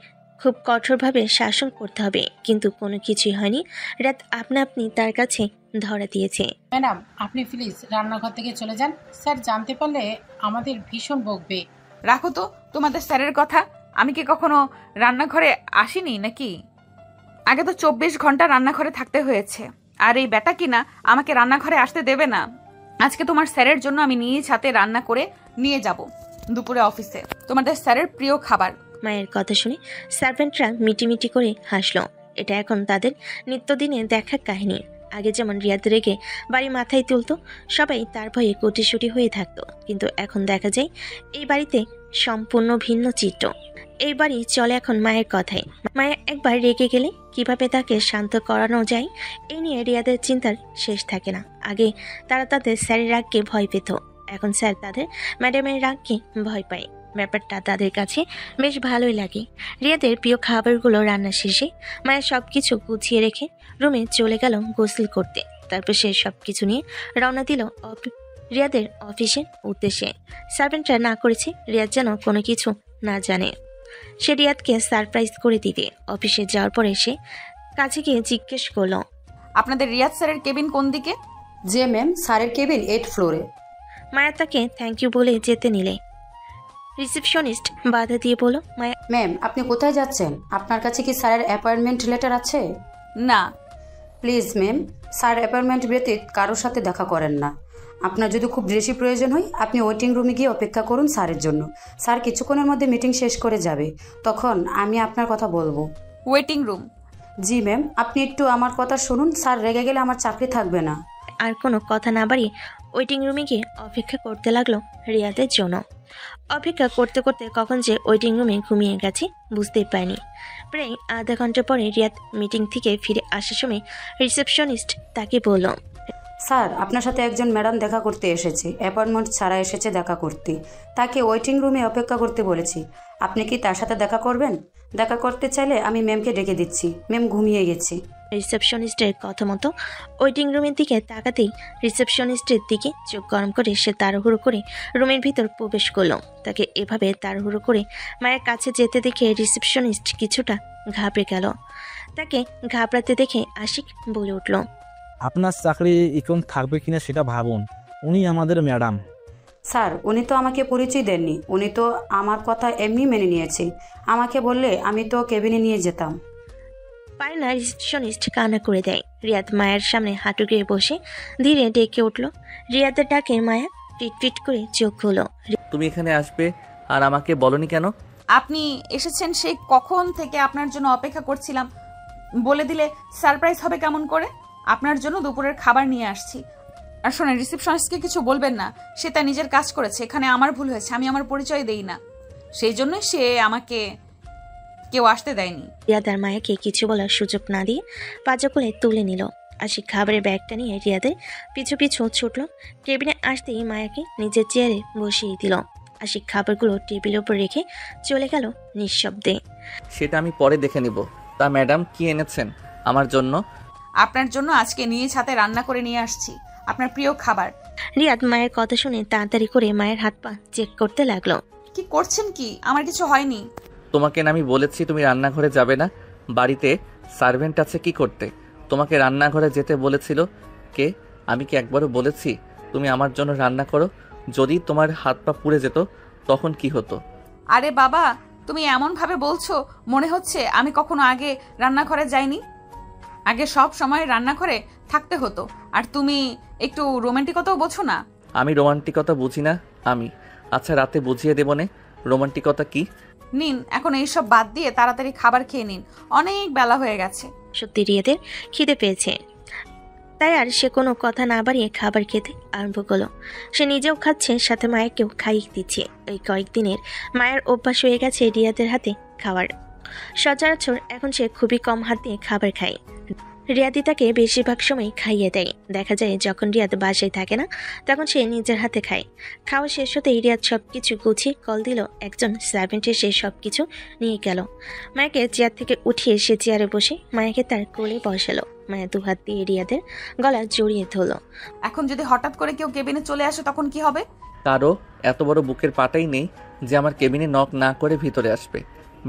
খুব কঠোরভাবে শাসন করতে হবে, কিন্তু কোনো কিছুই হয়নি। রাত আপনি তার কাছে ধরা দিয়েছে। ম্যাডাম আপনি প্লিজ রান্নাঘর থেকে চলে যান, স্যার জানতে পারলে আমাদের ভীষণ বকবে। রাখো তো তোমাদের স্যারের কথা। আমি কি কখনো রান্নাঘরে আসিনি নাকি? আগে তো 24 ঘন্টা রান্নাঘরে থাকতে হয়েছে, আর এই বেটা কিনা আমাকে রান্নাঘরে আসতে দেবে না। আজকে তোমার স্যারের জন্য আমি নিজ হাতে রান্না করে নিয়ে যাব দুপুরে অফিসে, তোমাদের স্যারের প্রিয় খাবার। মায়ের কথা শুনে সার্ভেন্টরা মিটিমিটি করে হাসলো। এটা এখন তাদের নিত্যদিনে দেখা কাহিনী। আগে যেমন রিয়াদ রেগে বাড়ি মাথায় তুলতো, সবাই তার ভয়ে কুটিসুটি হয়ে থাকতো, কিন্তু এখন দেখা যায় এই বাড়িতে সম্পূর্ণ ভিন্ন চিত্র। এই বাড়ি চলে এখন মায়ের কথায়। মায়া একবার রেগে গেলে কিভাবে তাকে শান্ত করানো যায় এই নিয়ে রিয়াদের চিন্তার শেষ থাকে না। আগে তারা তাদের স্যারের রাগকে ভয় পেত, এখন স্যার তাদের ম্যাডামের রাগকে ভয় পায়। ব্যাপারটা তাদের কাছে বেশ ভালোই লাগে। রিয়াদের প্রিয় খাবারগুলো রান্না শেষে মায়া সবকিছু গুছিয়ে রেখে রুমে চলে গেল গোসল করতে। তারপর সে সবকিছু নিয়ে রওনা দিল রিয়াদের অফিসের উদ্দেশ্যে। সার্ভেন্টরা না করেছে রিয়াদ যেন কোনো কিছু না জানে। সে রিয়াদকে সারপ্রাইজ করে দিবে। অফিসে যাওয়ার পরে সে কাছে গিয়ে জিজ্ঞেস করলো, আপনাদের রিয়াদ স্যারের কেবিন কোন দিকে? জি ম্যাম, স্যারের কেবিন 8 ফ্লোরে। মায়া তাকে থ্যাংক ইউ বলে যেতে নিলে রিসেপশনিস্ট বাধা দিয়ে বলল, মায়া ম্যাম আপনি কোথায় যাচ্ছেন? আপনার কাছে কি স্যারের অ্যাপয়েন্টমেন্ট লেটার আছে? না। প্লিজ ম্যাম, স্যার অ্যাপয়েন্টমেন্ট ব্যতীত কারোর সাথে দেখা করেন না। আপনার যদি খুব বেশি প্রয়োজন হয় আপনি ওয়েটিং রুমে গিয়ে অপেক্ষা করুন স্যারের জন্য। স্যার কিছুক্ষণের মধ্যে মিটিং শেষ করে যাবে, তখন আমি আপনার কথা বলবো। Waiting room? জি ম্যাম, আপনি একটু আমার কথা শুনুন, স্যার রেগে গেলে আমার চাকরি থাকবে না। আর কোনো কথা না বাড়িয়ে ওয়েটিং রুমে গিয়ে অপেক্ষা করতে লাগলো রিয়াদের জন্য। অপেক্ষা করতে করতে কখন যে ওয়েটিং রুমে ঘুমিয়ে গেছে বুঝতেই পায়নি। প্রায় আধা ঘন্টা পরে রিয়াদ মিটিং থেকে ফিরে আসার সময় রিসেপশনিস্ট তাকে বলল, স্যার আপনার সাথে একজন ম্যাডাম দেখা করতে এসেছে, অ্যাপয়েন্টমেন্ট ছাড়া এসেছে দেখা করতে। তাকে ওয়েটিং রুমে অপেক্ষা করতে বলেছি, আপনি কি তার সাথে দেখা করবেন? দেখা করতে চাইলে আমি ম্যামকে ডেকে দিচ্ছি, ম্যাম ঘুমিয়ে গেছি। রিসেপশনিস্টের কথা মতো ওয়েটিং রুমের দিকে তাকাতেই রিসেপশনিস্টের দিকে চোখ গরম করে সে তাড়াহুড়ো করে রুমের ভিতর প্রবেশ করলো। তাকে এভাবে তাড়াহুড়ো করে মায়ের কাছে যেতে দেখে রিসেপশনিস্ট কিছুটা ঘাবড়ে গেল। তাকে ঘাবড়াতে দেখে আশিক বলে উঠল, আপনার চাকরি এখন থাকবে কিনা সেটা ভাবুন, উনি আমাদের ম্যাডাম। স্যার উনি তো আমাকে পরিচয় দেননি, উনি তো আমার কথা এমনি মেনে নিয়েছে। আমাকে বললে আমি তো কেবিনে নিয়ে যেতাম। পারে না রিসেপশনিস্ট কান্না করে দেয়। রিয়াদ মায়ের সামনে হাঁটু গেড়ে বসে ধীরে ডেকে উঠল। রিয়াদের ডাকে মায়া পিট করে চোখ হলো। তুমি এখানে আসবে আর আমাকে বলনি কেন? আপনি এসেছেন সেই কখন থেকে আপনার জন্য অপেক্ষা করছিলাম। বলে দিলে সারপ্রাইজ হবে কেমন করে? আপনার জন্য দুপুরের খাবার নিয়ে আসছি। আর শোনেন, রিসেপশনিস্টকে কিছু বলবেন না, সে তার নিজের কাজ করেছে। এখানে আমার ভুল হয়েছে, আমি আমার পরিচয় দেই না, সেই জন্য সে আমাকে কেউ আসতে দেয়নি। রিয়াদ আর মায়াকে কিছু বলার সুযোগ না দিয়ে পাজা করে তুলে নিল। আশিক খাবারের ব্যাগটা নিয়ে রিয়াদের পিছু পিছু ছুটল। কেবিনে আসতেই মায়াকে নিজের চেয়ারে বসিয়ে দিল। আশিক খাবারগুলো টেবিলের উপর রেখে চলে গেল নিঃশব্দে। সেটা আমি পরে দেখে নিব। তা ম্যাডাম কি এনেছেন আমার জন্য? আপনার জন্য আজকে নিজ হাতে রান্না করে নিয়ে আসছি আপনার প্রিয় খাবার। রিয়াদ মায়ের কথা শুনে তাড়াতাড়ি করে মায়ের হাত পা চেক করতে লাগলো। কি করছেন কি? আমার কিছু হয়নি। তোমাকে না আমি বলেছি তুমি রান্নাঘরে যাবে না? বাড়িতে সার্ভেন্ট আছে কি করতে? তোমাকে রান্নাঘরে যেতে বলেছিল কে? আমি কি একবারও বলেছি তুমি আমার জন্য রান্না করো? যদি তোমার হাত পা পুড়ে যেত তখন কি হতো? আরে বাবা, তুমি এমন ভাবে বলছো মনে হচ্ছে আমি কখনো আগে রান্নাঘরে যাইনি। আগে সব সময় রান্নাঘরে থাকতে হতো। আর তুমি একটু রোমান্টিকতাও বোঝো না? আমি রোমান্টিকতা বুঝি না আমি? আচ্ছা রাতে বুঝিয়ে দেব নে রোমান্টিকতা কি। নিন, এখন এইসব বাদ দিয়ে তাড়াতাড়ি খাবার খেয়ে নিন, অনেক বেলা হয়ে গেছে। সত্যি রিয়াদের খিদে পেয়েছে, তাই আর সে কোনো কথা না বাড়িয়ে খাবার খেতে আরম্ভ করলো। সে নিজেও খাচ্ছে, সাথে মায়েরকেও খাইয়ে দিচ্ছে। ওই কয়েকদিনের মায়ের অভ্যাস হয়ে গেছে রিয়াদের হাতে খাবার। সচরাচর এখন সে খুবই কম হাত দিয়ে খাবার খায়। রিয়াদি তাকে বেশিরভাগ সময় খাইয়ে দেয়। দেখা যায় যখন রিয়াদ বাসায় থাকে না তখন সে নিজের হাতে খায়। খাওয়া শেষ হতেই রিয়াদ সব কিছু গুছিয়ে কল দিল। একজন সার্ভেন্ট এসে সব কিছু নিয়ে গেল। মায়াকে চেয়ার থেকে উঠিয়ে সে চেয়ারে বসে মায়াকে তার কোলে বসালো। মায়া দু হাত দিয়ে রিয়াদের গলা জড়িয়ে ধরল। এখন যদি হঠাৎ করে কেউ কেবিনে চলে আসে তখন কি হবে? কারো এত বড় বুকের পাটাই নেই যে আমার কেবিনে নক না করে ভিতরে আসবে।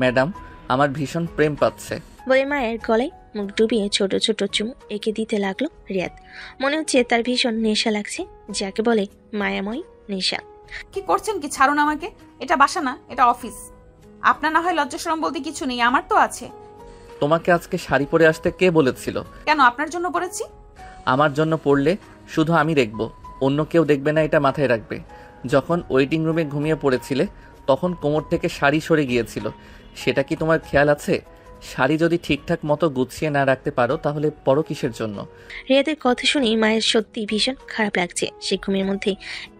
ম্যাডাম আমার ভীষণ প্রেম পাচ্ছে বলে মায়ের গলায় মুখ ডুবিয়ে ছোট ছোট চুমু এঁকে দিতে লাগলো রিয়াদ। মনে হচ্ছে তার ভীষণ নেশা লাগছে, যাকে বলে মায়াময় নেশা। কি করছেন কি? ছাড়ুন আমাকে। এটা বাসা না, এটা অফিস। আপনার না হয় লজ্জা শরম বলতে কিছু নেই, আমার তো আছে। তোমাকে আজকে শাড়ি পরে আসতে কে বলেছিল? কেন, আপনার জন্য পরেছি। আমার জন্য পরলে শুধু আমি দেখব, অন্য কেউ দেখবে না, এটা মাথায় রাখবে। যখন ওয়েটিং রুমে ঘুমিয়ে পড়েছিলে তখন কোমর থেকে শাড়ি সরে গিয়েছিল, সেটা কি তোমার খেয়াল আছে? শাড়ি যদি ঠিকঠাক মতো গুছিয়ে না রাখতে পারো তাহলে পরো কিসের জন্য? রিয়াদের কথা শুনে মায়ের সত্যি ভীষণ খারাপ লাগছে। সে ঘুমের মধ্যে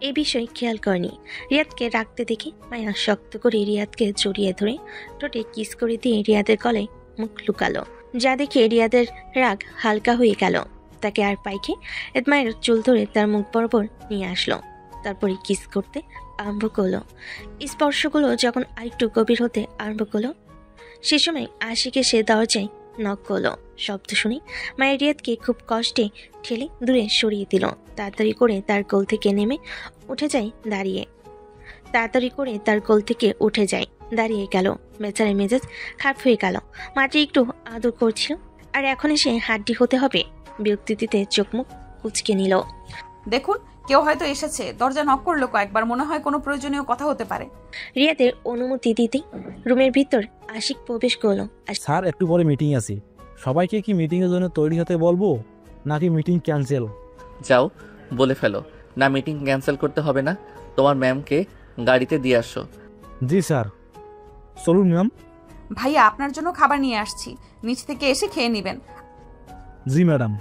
এই বিষয় খেয়াল করেনি। রিয়াদকে রাখতে দেখে মায়া শক্ত করে রিয়াদকে জড়িয়ে ধরে ঠোঁটে কিস করে দিয়ে রিয়াদের গলায় মুখ লুকালো। যা দেখে রিয়াদের রাগ হালকা হয়ে গেল। তাকে আর পাইকে মায়ের চুল ধরে তার মুখ বরাবর নিয়ে আসলো। তারপরে কিস করতে আরম্ভ করলো। স্পর্শগুলো যখন আরেকটু গভীর হতে আরম্ভ করলো সে সময় আশিকে সে দরজায় নক করলো। শব্দ শুনে মায়ের রিয়াদকে খুব কষ্টে ঠেলে দূরে সরিয়ে দিল। তাড়াতাড়ি করে তার কোল থেকে নেমে উঠে যায় দাঁড়িয়ে গেল। বেচারা মেজাজ খারাপ হয়ে গেল। মাটি একটু আদর করছিল আর এখন এসে হাড্ডি হতে হবে। বিরক্তি দিতে চোখ মুখ কুচকে নিল। দেখুন, কেউ হয়তো এসেছে। দরজা নক করলো কয়েকবার, মনে হয় কোনো প্রয়োজনীয় কথা হতে পারে। রিয়াদের অনুমতি দিতেই রুমের ভিতর আশিক প্রবেশ করলো। স্যার একটু পরে মিটিং আছে, সবাইকে কি মিটিংয়ের জন্য তৈরি হতে বলবো নাকি মিটিং ক্যান্সেল? যাও বলে ফেলো না, মিটিং ক্যান্সেল করতে হবে না। তোমার ম্যামকে গাড়িতে দিয়ে আসো। জি স্যার। চলুন ম্যাম। ভাইয়া আপনার জন্য খাবার নিয়ে আসছি, নিচ থেকে এসে খেয়ে নেবেন। জি ম্যাডাম।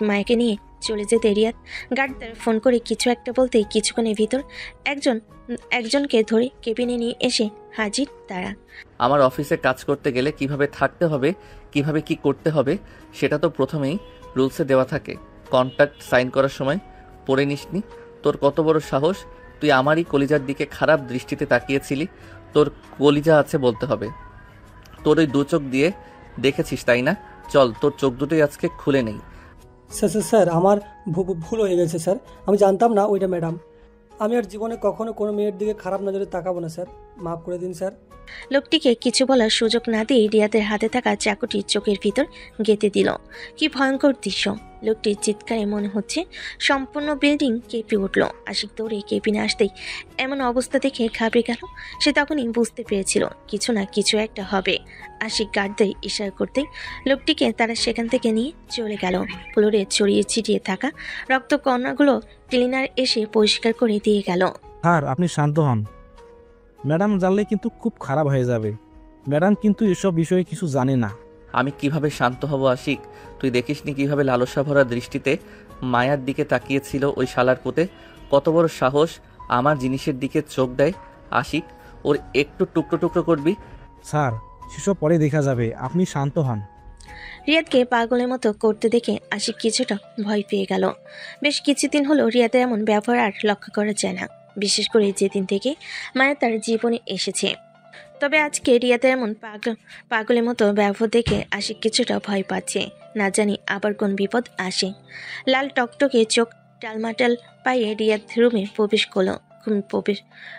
মায়াকে নিয়ে চলে যেতে রিয়াদ গার্ডদের ফোন করে কিছু একটা বলতে কিছুক্ষণের ভিতর একজনকে ধরে কেবিনে নিয়ে এসে হাজির তারা। আমার অফিসে কাজ করতে গেলে কিভাবে থাকতে হবে, কিভাবে কি করতে হবে সেটা তো প্রথমেই রুলসে দেওয়া থাকে। কন্ট্রাক্ট সাইন করার সময় পড়ে নিসনি? তোর কত বড় সাহস, তুই আমারই কলিজার দিকে খারাপ দৃষ্টিতে তাকিয়েছিলি। তোর কলিজা আছে বলতে হবে। তোর ওই দু চোখ দিয়ে দেখেছিস তাই না? চল তোর চোখ দুটোই আজকে খুলে নেই। স্যার আমার ভুল হয়ে গেছে স্যার, আমি জানতাম না ওইটা ম্যাডাম। আমি আর জীবনে কখনো কোনো মেয়ের দিকে খারাপ নজরে তাকাবো না স্যার। মাফ করে দিন স্যার। লোকটিকে কিছু বলার সুযোগ না দিয়ে রিয়াদের হাতে থাকা চাকুটি চোখের ভিতর গেঁথে দিল। কি ভয়ঙ্কর দৃশ্য! লোকটির চিৎকারে মনে হচ্ছে সম্পূর্ণ বিল্ডিং কেঁপে উঠল। আশিক দৌড়ে কেঁপিনে আসতেই এমন অবস্থা দেখে ঘাবড়ে গেল। সে তখনই বুঝতে পেরেছিল কিছু না কিছু একটা হবে। আশিক গার্ডদের ইশারা করতেই লোকটিকে তারা সেখান থেকে নিয়ে চলে গেল। ফ্লোরে ছড়িয়ে ছিটিয়ে থাকা রক্তকণাগুলো ক্লিনার এসে পরিষ্কার করে দিয়ে গেল। স্যার আপনি শান্ত হন, ম্যাডাম জানলে কিন্তু খুব খারাপ হয়ে যাবে। ম্যাডাম কিন্তু এসব বিষয়ে কিছু জানে না। আমি কিভাবে শান্ত হব আশিক? তুই দেখিসনি কিভাবে লালসা ভরা দৃষ্টিতে মায়ার দিকে তাকিয়েছিল ওই শালার পুতে? কত বড় সাহস আমার জিনিসের দিকে চোখ দেয়। আশিক, ওর একটু টুকরো টুকরো করবি? স্যার সেসব পরে দেখা যাবে, আপনি শান্ত হন। রিয়াদকে পাগলের মতো করতে দেখে আশিক কিছুটা ভয় পেয়ে গেল। বেশ কিছুদিন হলো রিয়াদের এমন ব্যবহার আর লক্ষ্য করা যায় না, বিশেষ করে যেদিন থেকে মায়া তার জীবনে এসেছে। তবে আজকে রিয়াদের এমন পাগলের মতো ব্যবহার দেখে আশিক কিছুটা ভয় পাচ্ছে। না জানি আবার কোন বিপদ আসে। লাল টকটকে চোখ টালমাটাল পায়ে রিয়াদ রুমে প্রবেশ করলো।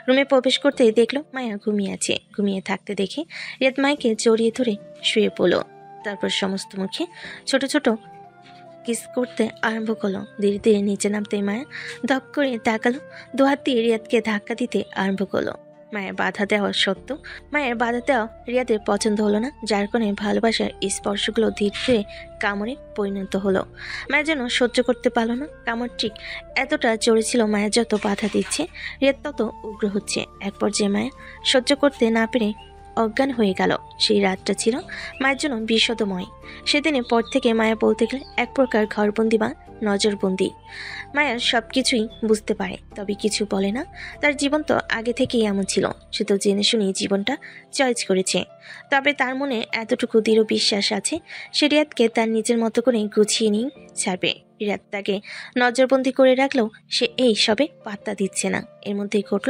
রুমে প্রবেশ করতেই দেখলো মায়া ঘুমিয়ে আছে। ঘুমিয়ে থাকতে দেখে রিয়াদ মায়াকে জড়িয়ে ধরে শুয়ে পড়লো। তারপর সমস্ত মুখে ছোট ছোট কিস করতে আরম্ভ করলো। ধীরে ধীরে নিচে নামতে মায়া ধপ করে তাকালো। দুহাত দিয়ে রিয়াদকে ধাক্কা দিতে আরম্ভ করলো। মায়ের বাধা দেওয়া সত্ত্বেও মায়ের বাধা দেওয়া রিয়াদের পছন্দ হলো না, যার কারণে ভালোবাসার স্পর্শগুলো ধীরে ধীরে কামড়ে পরিণত হলো। মায়া যেন সহ্য করতে পারলো না। কামড় ঠিক এতটা জোরে ছিল, মায়া যত বাধা দিচ্ছে রিয়াদ তত উগ্র হচ্ছে। এক পর্যায়ে মায়া সহ্য করতে না পেরে অজ্ঞান হয়ে গেল। সেই রাতটা ছিল মায়ের জন্য বিষাদময়। সেদিনের পর থেকে মায়া বলতে গেলে এক প্রকার ঘরবন্দি বা নজরবন্দি। মায়া সব কিছুই বুঝতে পারে, তবে কিছু বলে না। তার জীবন তো আগে থেকেই এমন ছিল, সে তো জেনে শুনেই জীবনটা চয়েস করেছে। তবে তার মনে এতটুকু দৃঢ় বিশ্বাস আছে সে রিয়াদকে তার নিজের মতো করে গুছিয়ে নিয়ে ছাড়বে। রিয়াদ তাকে নজরবন্দি করে রাখলেও সে এই সবে পাত্তা দিচ্ছে না। এর মধ্যেই ঘটল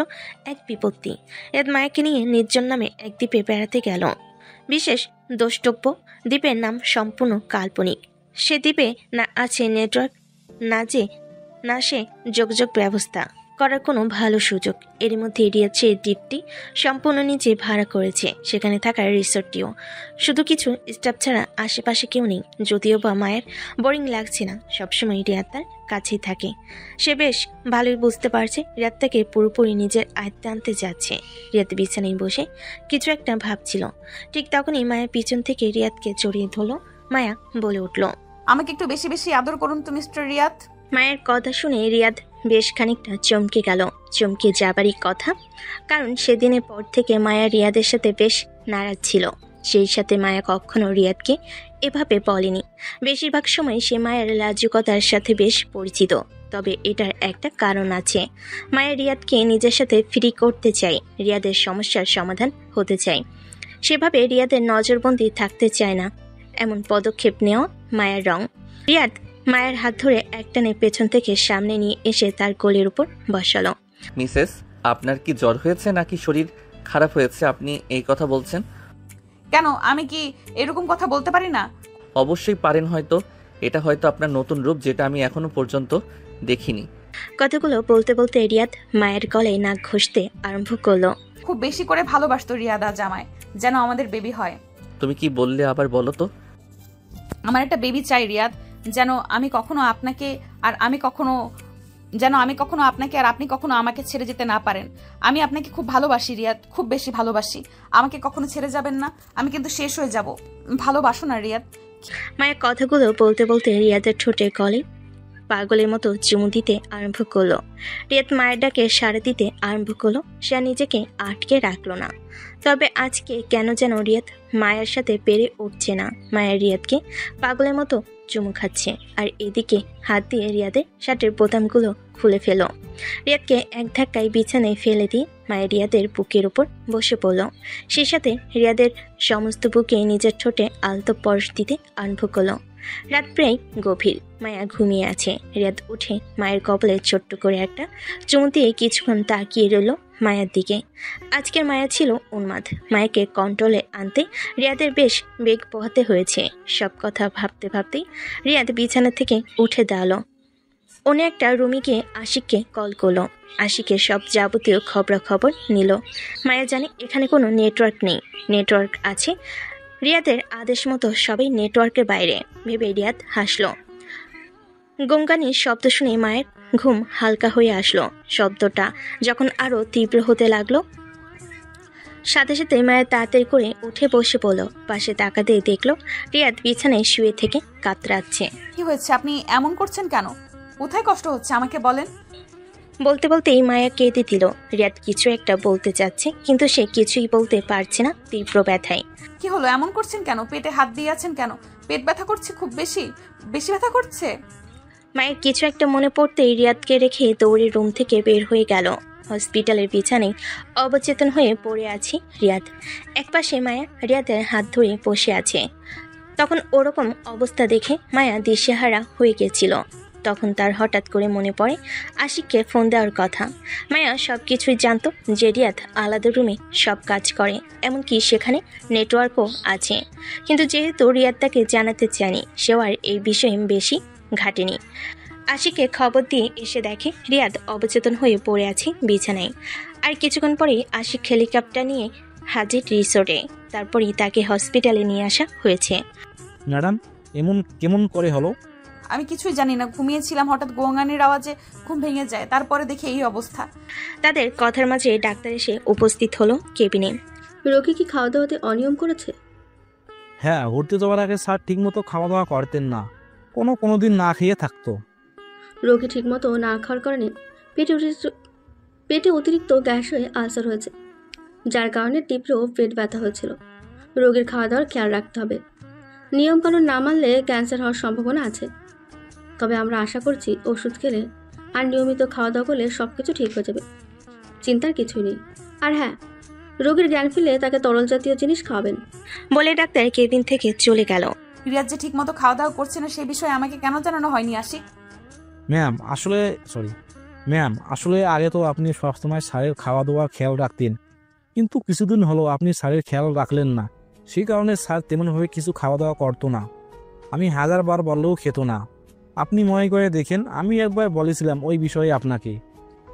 এক বিপত্তি। রিয়াদ মায়াকে নিয়ে নির্জন নামে এক দ্বীপে বেড়াতে গেল। বিশেষ দ্রষ্টব্য, দ্বীপের নাম সম্পূর্ণ কাল্পনিক। সে দ্বীপে না আছে নেটওয়ার্ক, না সে যোগাযোগ ব্যবস্থা করার কোনো ভালো সুযোগ। এর মধ্যে রিয়াদ সেই দ্বীপটি সম্পূর্ণ নিজে ভাড়া করেছে, সেখানে থাকার রিসোর্টটিও। শুধু কিছু স্টাফ ছাড়া আশেপাশে কেউ নেই। যদিও বা মায়ের বোরিং লাগছে না, সবসময় রিয়াদ তার কাছেই থাকে। সে বেশ ভালোই বুঝতে পারছে রিয়াদ তাকে পুরোপুরি নিজের আয়ত্তে আনতে যাচ্ছে। রিয়াদ বিছানায় বসে কিছু একটা ভাবছিল। ঠিক তখনই মায়ের পিছন থেকে রিয়াদকে জড়িয়ে ধরল। মায়া বলে উঠল, আমাকে একটু বেশি বেশি আদর করুন তো মিস্টার রিয়াদ। মায়ের কথা শুনে রিয়াদ বেশ খানিকটা চমকে গেল। চমকে যাবারই কথা, কারণ সেদিনের পর থেকে মায়া রিয়াদের সাথে বেশ নারাজ ছিল। সেই সাথে মায়া কখনো রিয়াদকে এভাবে বলেনি। বেশিরভাগ সময় সে মায়ের লাজুকতার সাথে বেশ পরিচিত। তবে এটার একটা কারণ আছে। মায়া রিয়াদকে নিজের সাথে ফ্রি করতে চায়, রিয়াদের সমস্যার সমাধান হতে চায়। সেভাবে রিয়াদের নজরবন্দি থাকতে চায় না। এমন পদক্ষেপ নেওয়া মায়ের রং। রিয়াদ মায়ের হাত ধরে একটানে পেছন থেকে সামনে নিয়ে এসে তার কোলের উপর বসালো। মিসেস, আপনার কি জ্বর হয়েছে নাকি শরীর খারাপ হয়েছে আপনি এই কথা বলছেন? কেন, আমি কি এরকম কথা বলতে পারি না? অবশ্যই পারেন। হয়তো এটা হয়তো আপনার নতুন রূপ, যেটা আমি এখনো পর্যন্ত দেখিনি। কথাগুলো বলতে বলতে রিয়াদ মায়ের গলায় নাক ঘষতে আরম্ভ করলো। খুব বেশি করে ভালোবাসতো রিয়াদ আজ আমায়, যেন আমাদের বেবি হয়। তুমি কি বললে আবার বলো তো? আমার একটা বেবি চাই রিয়াদ, যেন আমি কখনো আপনাকে আর আপনি কখনো আমাকে ছেড়ে যেতে না পারেন। আমি আপনাকে খুব ভালোবাসি রিয়াদ, খুব বেশি ভালোবাসি। আমাকে কখনো ছেড়ে যাবেন না, আমি কিন্তু শেষ হয়ে যাব। ভালোবাসো না রিয়াদ? মায়ের কথাগুলো বলতে বলতে রিয়াদের ঠোঁটে গলে পাগলের মতো চুমু দিতে আরম্ভ করলো। রিয়াদ মায়ের ডাকে সাড়া দিতে আরম্ভ করলো। সে নিজেকে আটকে রাখলো না। তবে আজকে কেন যেন রিয়াদ মায়ের সাথে পেরে উঠছে না। মায়ের রিয়াদকে পাগলের মতো চুমু খাচ্ছে, আর এদিকে হাত দিয়ে রিয়াদের শার্টের বোতামগুলো খুলে ফেল। রিয়াদকে এক ধাক্কায় বিছানায় ফেলে দিয়ে মায়ের রিয়াদের বুকের উপর বসে পড়ল। সেই সাথে রিয়াদের সমস্ত বুকে নিজের ঠোঁটে আলতো পরশ দিতে আরম্ভ করলো। রাত প্রায় গভীর, মায়া ঘুমিয়ে আছে। রিয়াদ উঠে মায়ের কপালে ছোট্ট করে একটা চুমু দিয়ে কিছুক্ষণ তাকিয়ে রইল মায়ের দিকে। আজকের মায়া ছিল উন্মাদ। মায়াকে কন্ট্রোলে আনতে রিয়াদের বেশ বেগ পোহাতে হয়েছে। সব কথা ভাবতে ভাবতেই রিয়াদ বিছানা থেকে উঠে দাঁড়ালো। অন্য একটা রুমে গিয়ে আশিককে কল করলো। আশিকের সব যাবতীয় খবরাখবর নিল। মায়া জানে এখানে কোনো নেটওয়ার্ক নেই, নেটওয়ার্ক আছে রিয়াদের আদেশ মতো সবাই নেটওয়ার্কের বাইরে ভেবে রিয়াদ হাসলো। গঙ্গানির শব্দ শুনে মায়ের ঘুম হালকা হয়ে আসলো। শব্দটা যখন আরো তীব্র হতে লাগলো, সাথে সাথে মায়ের তাড়াতাড়ি করে উঠে বসে পড়ল। পাশে তাকাতেই দেখলো রিয়াদ বিছানায় শুয়ে থেকে কাতরাচ্ছে। কি হয়েছে? আপনি এমন করছেন কেন? কোথায় কষ্ট হচ্ছে আমাকে বলেন। বলতে বলতেই মায়া কেঁদে দিল। রিয়াদ কিছু একটা বলতে চাচ্ছে, কিন্তু সে কিছুই বলতে পারছে না তীব্র ব্যথায়। কি হলো? এমন করছেন কেন? পেটে হাত দিয়ে আছেন কেন? পেট ব্যথা করছে? খুব বেশি বেশি ব্যথা করছে? মায়ের কিছু একটা মনে পড়তেই রিয়াদকে রেখে দৌড়ে রুম থেকে বের হয়ে গেল। হসপিটালের বিছানায় অবচেতন হয়ে পড়ে আছে রিয়াদ। একপাশে মায়া রিয়াদের হাত ধরে বসে আছে। তখন ওরকম অবস্থা দেখে মায়া দিশেহারা হয়ে গেছিল। তখন তার হঠাৎ করে মনে পড়ে আশিককে ফোন দেওয়ার কথা। মায়া সব কিছুই জানতো যে রিয়াদ আলাদা রুমে সব কাজ করে, এমনকি সেখানে নেটওয়ার্কও আছে। কিন্তু যেহেতু রিয়াদ তাকে জানাতে চায়নি, সেও আর এই বিষয়ে বেশি ঘাটেনি। আশিককে খবর দিয়ে এসে দেখে রিয়াদ অবচেতন হয়ে পড়ে আছে বিছানায়। আর কিছুক্ষণ পরেই আশিক হেলিকপ্টার নিয়ে হাজির রিসোর্টে। তারপরেই তাকে হসপিটালে নিয়ে আসা হয়েছে। ম্যাডাম, এমন কেমন করে হলো? আমি কিছুই জানি না, ঘুমিয়েছিলাম, হঠাৎ গোঙানির আওয়াজে ঘুম ভেঙে যায়, তারপরে দেখি এই অবস্থা। তাদের কথার মাঝে ডাক্তার এসে উপস্থিত হলো কেবিনে। রোগী কি খাওয়া দাওয়াতে অনিয়ম করেছে? হ্যাঁ, ঘুরতে যাওয়ার আগে স্যার ঠিকমতো খাওয়া দাওয়া করতেন না, কোনো দিন না খেয়ে থাকতো। রোগী ঠিকমতো না খাওয়ার কারণে পেটে অতিরিক্ত গ্যাস হয়ে আলসার হয়েছে, যার কারণে তীব্র পেট ব্যথা হয়েছিল। রোগীর খাওয়া দাওয়ার খেয়াল রাখতে হবে। নিয়মকানুন না মানলে ক্যান্সার হওয়ার সম্ভাবনা আছে। তবে আমরা আশা করছি ওষুধ খেলে আর নিয়মিত খাওয়া দাওয়া করলে সব কিছু ঠিক হয়ে যাবে, চিন্তার কিছুই নেই। আর হ্যাঁ, রোগীর জ্ঞান ফিরলে তাকে তরল জাতীয় জিনিস খাওয়াবেন। বলে ডাক্তার কেবিন থেকে চলে গেল। রিয়াজ যে ঠিক মতো খাওয়া দাওয়া করছে না, সেই বিষয়ে আমাকে কেন জানানো হয়নি আশিক? ম্যাম আসলে আগে তো আপনি সবসময় স্যারের খাওয়া দাওয়া খেয়াল রাখতেন, কিন্তু কিছুদিন হলো আপনি স্যারের খেয়াল রাখলেন না। সেই কারণে স্যার তেমনভাবে কিছু খাওয়া দাওয়া করতো না। আমি 1000 বার বললেও খেত না। আপনি মনে করে দেখেন, আমি একবার বলেছিলাম ওই বিষয়ে আপনাকে,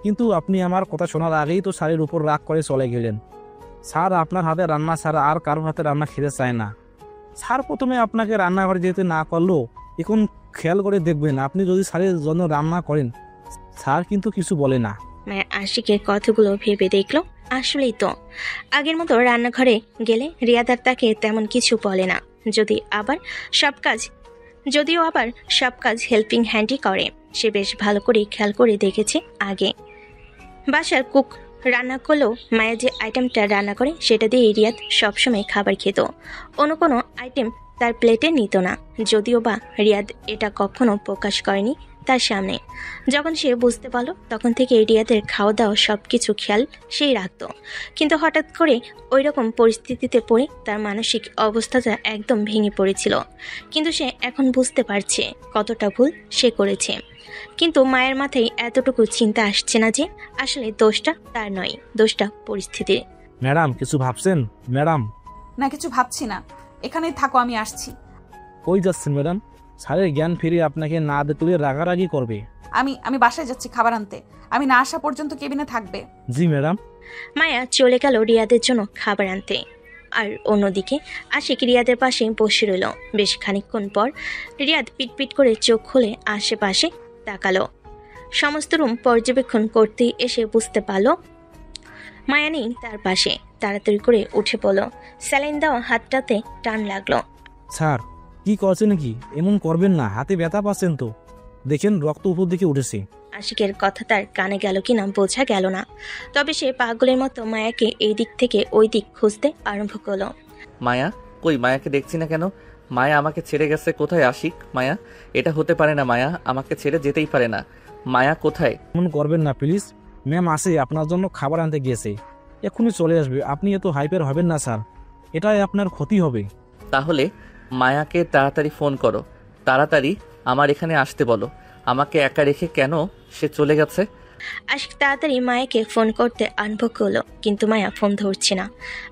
কিন্তু আপনি আমার কথা শোনার আগেই তো স্যারের উপর রাগ করে চলে গেলেন। স্যার আপনার হাতে রান্না ছাড়া আর কারোর হাতে রান্না খেতে চায় না। স্যার প্রথমে আপনাকে রান্নাঘরে যেতে না করলেও এখন খেয়াল করে দেখবেন, আপনি যদি স্যারের জন্য রান্না করেন, স্যার কিন্তু কিছু বলে না। মায়া আশিকের কথাগুলো ভেবে দেখলো আসলেই তো আগের মতো রান্নাঘরে গেলে রিয়াদ আর তাকে তেমন কিছু বলে না। যদিও আবার সব কাজ হেল্পিং হ্যান্ডই করে। সে বেশ ভালো করে খেয়াল করে দেখেছে। আগে বাসার কুক রান্না করলেও মায়া যে আইটেমটা রান্না করে সেটা দিয়ে রিয়াদ সবসময় খাবার খেত। অন্য কোনো আইটেম তার প্লেটে নিত না। যদিও বা রিয়াদ এটা কখনো প্রকাশ করেনি তার সামনে। যখন সে বুঝতে পারল তখন থেকে রিয়াদের খাওয়া দাওয়া সব কিছু খেয়াল সেই রাখত। কিন্তু হঠাৎ করে ওই রকম পরিস্থিতিতে পড়ে তার মানসিক অবস্থাটা একদম ভেঙে পড়েছিল। কিন্তু সে এখন বুঝতে পারছে কতটা ভুল সে করেছে। কিন্তু মায়ের মাথায় এতটুকু চিন্তা আসছে না যে আসলে দোষটা তার নয়, দোষটা পরিস্থিতির। ম্যাডাম কিছু ভাবছেন? ম্যাডাম না, কিছু ভাবছি না, এখানেই থাকো, আমি আসছি। কই যাচ্ছেন ম্যাডাম? স্যারের জ্ঞান ফিরে আপনাকে না দেখলে রাগারাগি করবে। আমি বাসায় যাচ্ছি খাবার আনতে, আমি না আসা পর্যন্ত কেবিনে থাকবে। জি ম্যাডাম। মায়া চলে গেল রিয়াদের জন্য খাবার আনতে। আর অন্যদিকে আশিক রিয়াদের পাশে বসে রইল। বেশ খানিকক্ষণ পর রিয়াদ পিটপিট করে চোখ খুলে আশেপাশে তাকালো। সমস্ত রুম পর্যবেক্ষণ করতে এসে বুঝতে পারল মায়া নেই তার পাশে। তাড়াতাড়ি করে উঠে পড়ল। স্যালাইন দেওয়া হাতটাতে টান লাগলো। স্যার কি করছে নাকি? এমন করবেন না, হাতে ব্যথা পাচ্ছেন তো, দেখেন রক্ত উপর দিকে উঠেছে। আশিকের কথা তার কানে গেল কিনা বোঝা গেল না। তবে সে পাগলের মতো মায়াকে এই দিক থেকে ওই দিক খুঁজতে আরম্ভ করলো। মায়া কই? মায়াকে দেখছি না কেন? মায়া আমাকে ছেড়ে গেছে কোথায়? আশিক, মায়া, এটা হতে পারে না। মায়া আমাকে ছেড়ে যেতেই পারে না। মায়া কোথায়? এমন করবেন না প্লিজ। ম্যাম আসে আপনার জন্য খাবার আনতে গিয়েছে, এক্ষুনি চলে আসবে। আপনি এত হাইপার হবেন না স্যার, এটাই আপনার ক্ষতি হবে। তাহলে মায়াকে তাড়াতাড়ি ফোন করো, তাড়াতাড়ি আমার এখানে আসতে বলো। আমাকে একা রেখে কেন সে চলে গেছে? আশিক তাড়াতাড়ি মায়াকে ফোন করতে আরম্ভ করলো, কিন্তু মায়া ফোন ধরছে না।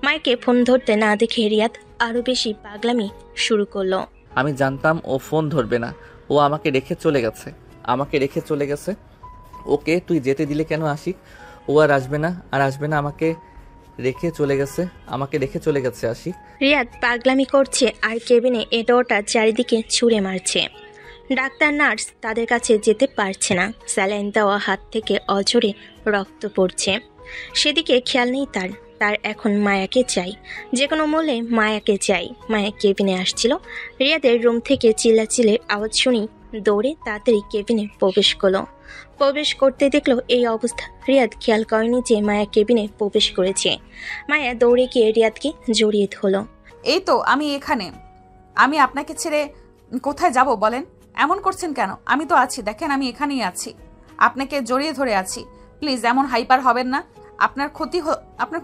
মায়াকে ফোন ধরতে না দেখে রিয়াদ আরো বেশি পাগলামি শুরু করলো। আমি জানতাম ও ফোন ধরবে না, ও আমাকে রেখে চলে গেছে। আমাকে রেখে চলে গেছে। ওকে তুই যেতে দিলে কেন আশিক? ও আর আসবে না, আর আসবে না। আমাকে রেখে চলে গেছে আশিক। রিয়াদ পাগলামি করছে আর কেবিনে এটা ওটা চারিদিকে ছুঁড়ে মারছে। ডাক্তার নার্স তাদের কাছে যেতে পারছে না। স্যালাইন দেওয়া হাত থেকে অঝরে রক্ত পড়ছে, সেদিকে খেয়াল নেই তার। তার এখন মায়াকে চাই, যে কোনো মূল্যে মায়াকে চাই। মায়া কেবিনে আসছিল। রিয়াদের রুম থেকে চিল্লাচিল্লির আওয়াজ শুনি দৌড়ে তাড়াতাড়ি কেবিনে প্রবেশ করতে দেখলো এই অবস্থা। রিয়াদ খেয়াল করেনি যে মায়া কেবিনে প্রবেশ করেছে। মায়া দৌড়ে গিয়ে রিয়াদকে জড়িয়ে ধরলো। এই তো আমি এখানে। আমি আপনাকে ছেড়ে কোথায় যাব বলেন? এমন করছেন কেন? আমি তো আছি, দেখেন আমি এখানেই আছি, আপনাকে জড়িয়ে ধরে আছি। প্লিজ এমন হাইপার হবেন না, আপনার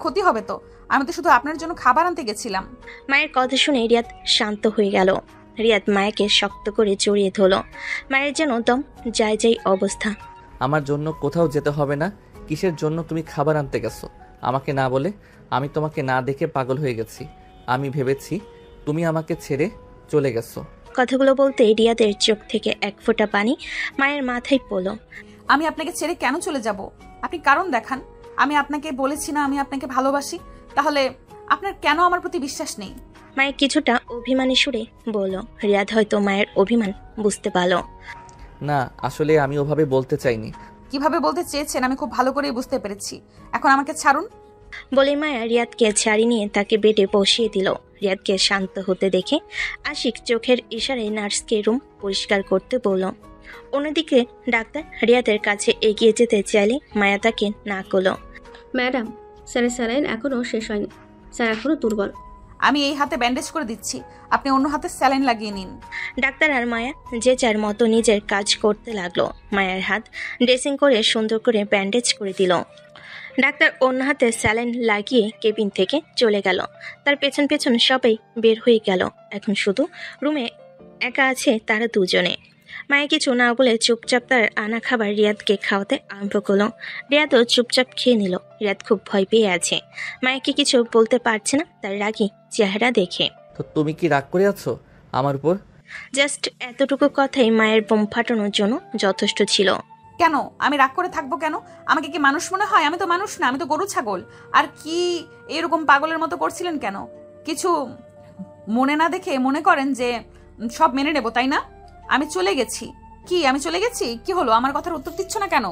ক্ষতি হবে তো। আমি তো শুধু আপনার জন্য খাবার আনতে গেছিলাম। মায়ের কথা শুনে রিয়াদ শান্ত হয়ে গেল। রিয়াদ মায়াকে শক্ত করে জড়িয়ে ধরল। মায়ের যেন দম যাই অবস্থা। আমার জন্য কোথাও যেতে হবে না। কিসের জন্য তুমি খাবার আনতে গেছো আমাকে না বলে? আমি তোমাকে না দেখে পাগল হয়ে গেছি। আমি ভেবেছি তুমি আমাকে ছেড়ে চলে গেছো। কথাগুলো বলতে রিয়াদের চোখ থেকে এক ফোঁটা পানি মায়ের মাথায় পড়ল। আমি আপনাকে ছেড়ে কেন চলে যাব? আপনি কারণ দেখান। আমি আপনাকে বলেছি না আমি আপনাকে ভালোবাসি? তাহলে আপনার কেন আমার প্রতি বিশ্বাস নেই? মায়ের কিছুটা অভিমানী সুরে বলল। রিয়াদ হয়তো মায়ের অভিমান বুঝতে পারল। না, আসলে আমি ওভাবে বলতে চাইনি। কিভাবে বলতে চেয়েছেন আমি খুব ভালো করেই বুঝতে পেরেছি। এখন আমাকে ছাড়ুন। বলে মায়া রিয়াদকে ছাড়ি নিয়ে তাকে বেডে বসিয়ে দিল। রিয়াদকে শান্ত হতে দেখে আশিক চোখের ইশারায় নার্সকে রুম পরিষ্কার করতে বলল। অন্যদিকে ডাক্তার রিয়াদের কাছে এগিয়ে যেতে চাইলে মায়া তাকে না করল। ম্যাডাম, স্যারের স্যালাইন এখনও শেষ হয়নি, স্যার এখনও দুর্বল। আমি এই হাতে ব্যান্ডেজ করে দিচ্ছি, আপনি অন্য হাতে স্যালাইন লাগিয়ে নিন। ডাক্তার আর মায়া যে যার মতো নিজের কাজ করতে লাগলো। মায়ের হাত ড্রেসিং করে সুন্দর করে ব্যান্ডেজ করে দিল। ডাক্তার অন্য হাতে স্যালাইন লাগিয়ে কেবিন থেকে চলে গেল। তার পেছন পেছন সবাই বের হয়ে গেল। এখন শুধু রুমে একা আছে তারা দুজনে। মায়া কিছু না বলে চুপচাপ তার আনা খাবার রিয়াদকে খাওয়াতে আরম্ভ করলো। রিয়াদও চুপচাপ খেয়ে নিল। রিয়াদ খুব ভয় পেয়ে আছে, মায়াকে কিছু বলতে পারছে না তার রাগী চেহারা দেখে। তো তুমি কি রাগ করে আছো আমার উপর? জাস্ট এতটুকু কথাই মায়ের বোম ফাটানোর জন্য যথেষ্ট ছিল। কেন আমি রাগ করে থাকবো কেন? আমাকে কি মানুষ মনে হয়? আমি তো মানুষ না, আমি তো গরু ছাগল। আর কি এরকম পাগলের মতো করছিলেন কেন? কিছু মনে না দেখে মনে করেন যে সব মেনে নেব, তাই না? আমি চলে গেছি। কি আমি চলে গেছি? কি হলো? আমার কথার উত্তর দিচ্ছ না কেন?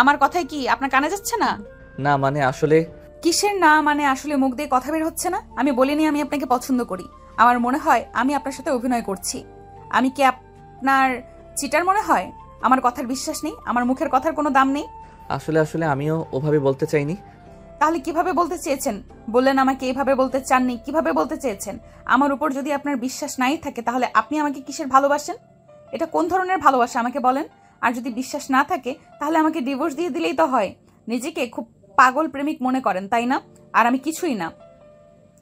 আমার কথাই কি আপনার কানে যাচ্ছে না? না মানে আসলে। কিসের না মানে আসলে? মুখ দিয়ে কথা বের হচ্ছে না? আমি বলিনি আমি আপনাকে পছন্দ করি। আমার মনে হয় আমি আপনার সাথে অভিনয় করছি। আমি কি আপনার চিটার মনে হয়? আমার কথার বিশ্বাস নেই? আমার মুখের কথার কোনো দাম নেই? আসলে আমিও ওভাবে বলতে চাইনি। তাহলে কিভাবে বলতে চেয়েছেন? বললেন আমাকে এইভাবে বলতে চাননি, কিভাবে বলতে চেয়েছেন? আমার উপর যদি আপনার বিশ্বাস নাই থাকে তাহলে আপনি আমাকে কিসের ভালোবাসেন? এটা কোন ধরনের ভালোবাসা আমাকে বলেন? আর যদি বিশ্বাস না থাকে তাহলে আমাকে ডিভোর্স দিয়ে দিলেই তো হয়। নিজেকে খুব পাগল প্রেমিক মনে করেন, তাই না? আর আমি কিছুই না।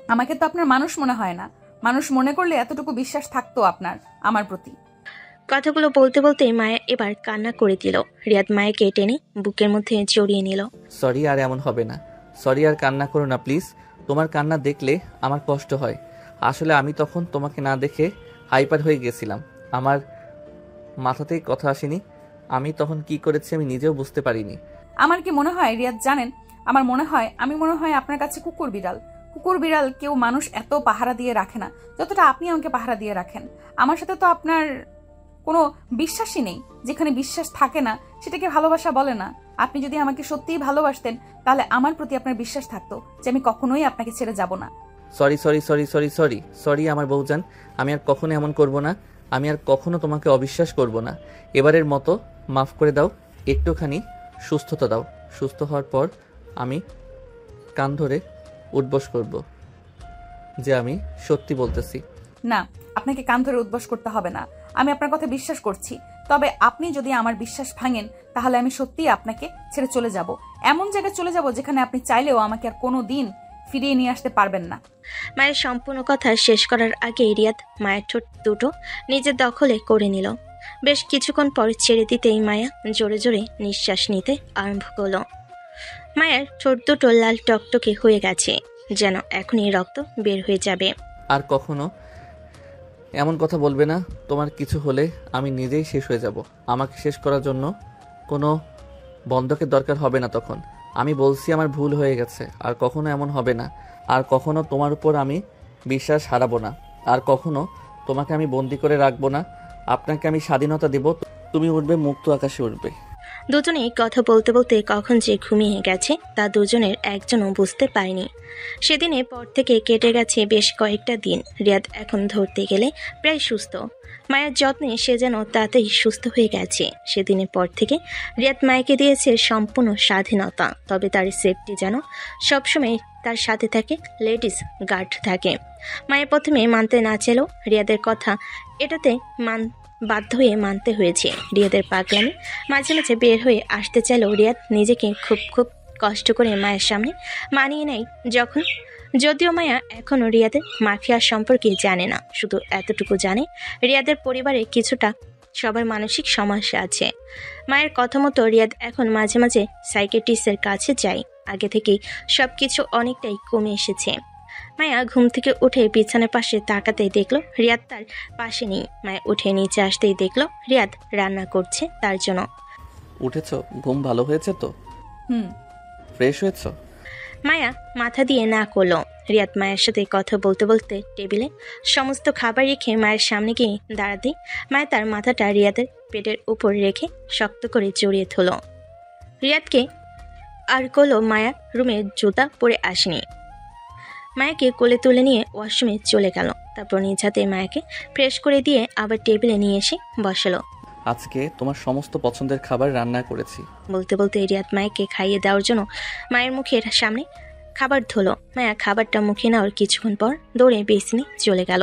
আমাকে তো আপনার মানুষ মনে হয় না। মানুষ মনে করলে এতটুকু বিশ্বাস থাকতো আপনার আমার প্রতি। কথাগুলো বলতে বলতে মায়া এবার কান্না করে দিল। রিয়াদ মায়াকে টেনে বুকের মধ্যে জড়িয়ে নিল। সরি, আর এমন হবে না। সরি, আর কান্না করো না প্লিজ। তোমার কান্না দেখলে আমার কষ্ট হয়। আসলে আমি তখন তোমাকে না দেখে হাইপার হয়ে গেছিলাম। আমার মাথাতেই কথা আসেনি। আমি তখন কি করেছি আমি নিজেও বুঝতে পারিনি। আমার কি মনে হয় রিয়াদ জানেন? আমি মনে হয় আপনার কাছে কুকুর বিড়াল কেউ মানুষ এত পাহারা দিয়ে রাখে না যতটা আপনি আমাকে পাহারা দিয়ে রাখেন। আমার সাথে তো আপনার কোনো বিশ্বাসই নেই। যেখানে বিশ্বাস থাকে না সেটাকে ভালোবাসা বলে না। আপনি যদি আমাকে সত্যিই ভালোবাসতেন তাহলে আমার প্রতি আপনার বিশ্বাস থাকতো যে আমি কখনোই আপনাকে ছেড়ে যাব না। সরি আমার বউজান। আমি আর কখনো এমন করব না। আমি আর কখনো তোমাকে অবিশ্বাস করব না। এবারের মতো মাফ করে দাও। একটুখানি সুস্থতা দাও। সুস্থ হওয়ার পর আমি কান ধরে উঠবস করব যে আমি সত্যি বলতেছি। না, আপনাকে কান ধরে উঠবস করতে হবে না। আমি আপনার কথা বিশ্বাস করছি। তবে আপনি যদি আমার বিশ্বাস ভাঙেন তাহলে আমি সত্যিই আপনাকে ছেড়ে চলে যাব। এমন জায়গায় চলে যাব যেখানে আপনি চাইলেও আমাকে আর কোনো দিন ফিরিয়ে নিয়ে আসতে পারবেন না। মায়ের সম্পূর্ণ কথা শেষ করার আগে রিয়াদ মায়ের ঠোঁট দুটো নিজের দখলে করে নিল। বেশ কিছুক্ষণ পর ছেড়ে দিতেই মায়া জোরে জোরে নিঃশ্বাস নিতে আরম্ভ করলো। মায়ের ঠোঁট দুটো লাল টকটকে হয়ে গেছে, যেন এখনই রক্ত বের হয়ে যাবে। আর কখনো এমন কথা বলবে না। তোমার কিছু হলে আমি নিজেই শেষ হয়ে যাব। আমাকে শেষ করার জন্য কোনো বন্ধকের দরকার হবে না তখন। আমি বলছি আমার ভুল হয়ে গেছে, আর কখনো এমন হবে না। আর কখনো তোমার উপর আমি বিশ্বাস হারাবো না। আর কখনো তোমাকে আমি বন্দি করে রাখবো না। আপনাকে আমি স্বাধীনতা দেব, তুমি উঠবে, মুক্ত আকাশে উঠবে। দুজনেই কথা বলতে বলতে কখন যে ঘুমিয়ে গেছে তা দুজনের একজনও বুঝতে পারেনি। সেদিনের পর থেকে কেটে গেছে বেশ কয়েকটা দিন। রিয়াদ এখন ধরতে গেলে প্রায় সুস্থ। মায়ের যত্নে সে যেন তাতেই সুস্থ হয়ে গেছে। সেদিনের পর থেকে রিয়াদ মায়েকে দিয়েছে সম্পূর্ণ স্বাধীনতা। তবে তার সেফটি যেন সবসময় তার সাথে থাকে, লেডিস গার্ড থাকে। মায়ের প্রথমে মানতে না চাইলেও রিয়াদের কথা এটাতে বাধ্য হয়ে মানতে হয়েছে। রিয়াদের পাগলামি মাঝে মাঝে বের হয়ে আসতে চাইলেও রিয়াদ নিজেকে খুব কষ্ট করে মায়ের সামনে মানিয়ে নেয়। যদিও মায়া এখনও রিয়াদের মাফিয়া সম্পর্কে জানে না, শুধু এতটুকু জানে রিয়াদের পরিবারে কিছুটা সবার মানসিক সমস্যা আছে। মায়ের কথা মতো রিয়াদ এখন মাঝে মাঝে সাইকিয়াট্রিস্টের কাছে যায়। আগে থেকেই সব কিছু অনেকটাই কমে এসেছে। মায়া ঘুম থেকে উঠে বিছানার পাশে তাকাতেই দেখলো রিয়াদ তার পাশে নেই। মায়া উঠে নিচে আসতেই দেখলো রিয়াদ রান্না করছে তার জন্য। উঠেছো? ঘুম ভালো হয়েছে তো? ফ্রেশ হয়েছো? মায়া মাথা দিয়ে না করলো। রিয়াদ মায়ের সাথে কথা বলতে বলতে টেবিলে সমস্ত খাবার রেখে মায়ের সামনে গিয়ে দাঁড়াতেই মায়া তার মাথাটা রিয়াদের পেটের উপর রেখে শক্ত করে জড়িয়ে ধরল। রিয়াদকে আর করলো মায়া রুমে জুতা পরে আসেনি। মায়াকে কোলে তুলে নিয়ে ওয়াশরুমে চলে গেল। তারপর নিজ হাতে মায়াকে ফ্রেশ করে দিয়ে আবার টেবিলে নিয়ে এসে বসালো। আজকে তোমার সমস্ত পছন্দের খাবার রান্না করেছি। বলতে বলতে রিয়াদ মায়াকে খাইয়ে দেওয়ার জন্য মায়ের মুখের সামনে খাবার ধুলো। মায়া খাবারটা মুখে নেওয়ার কিছুক্ষণ পর দৌড়ে বেসিনে চলে গেল।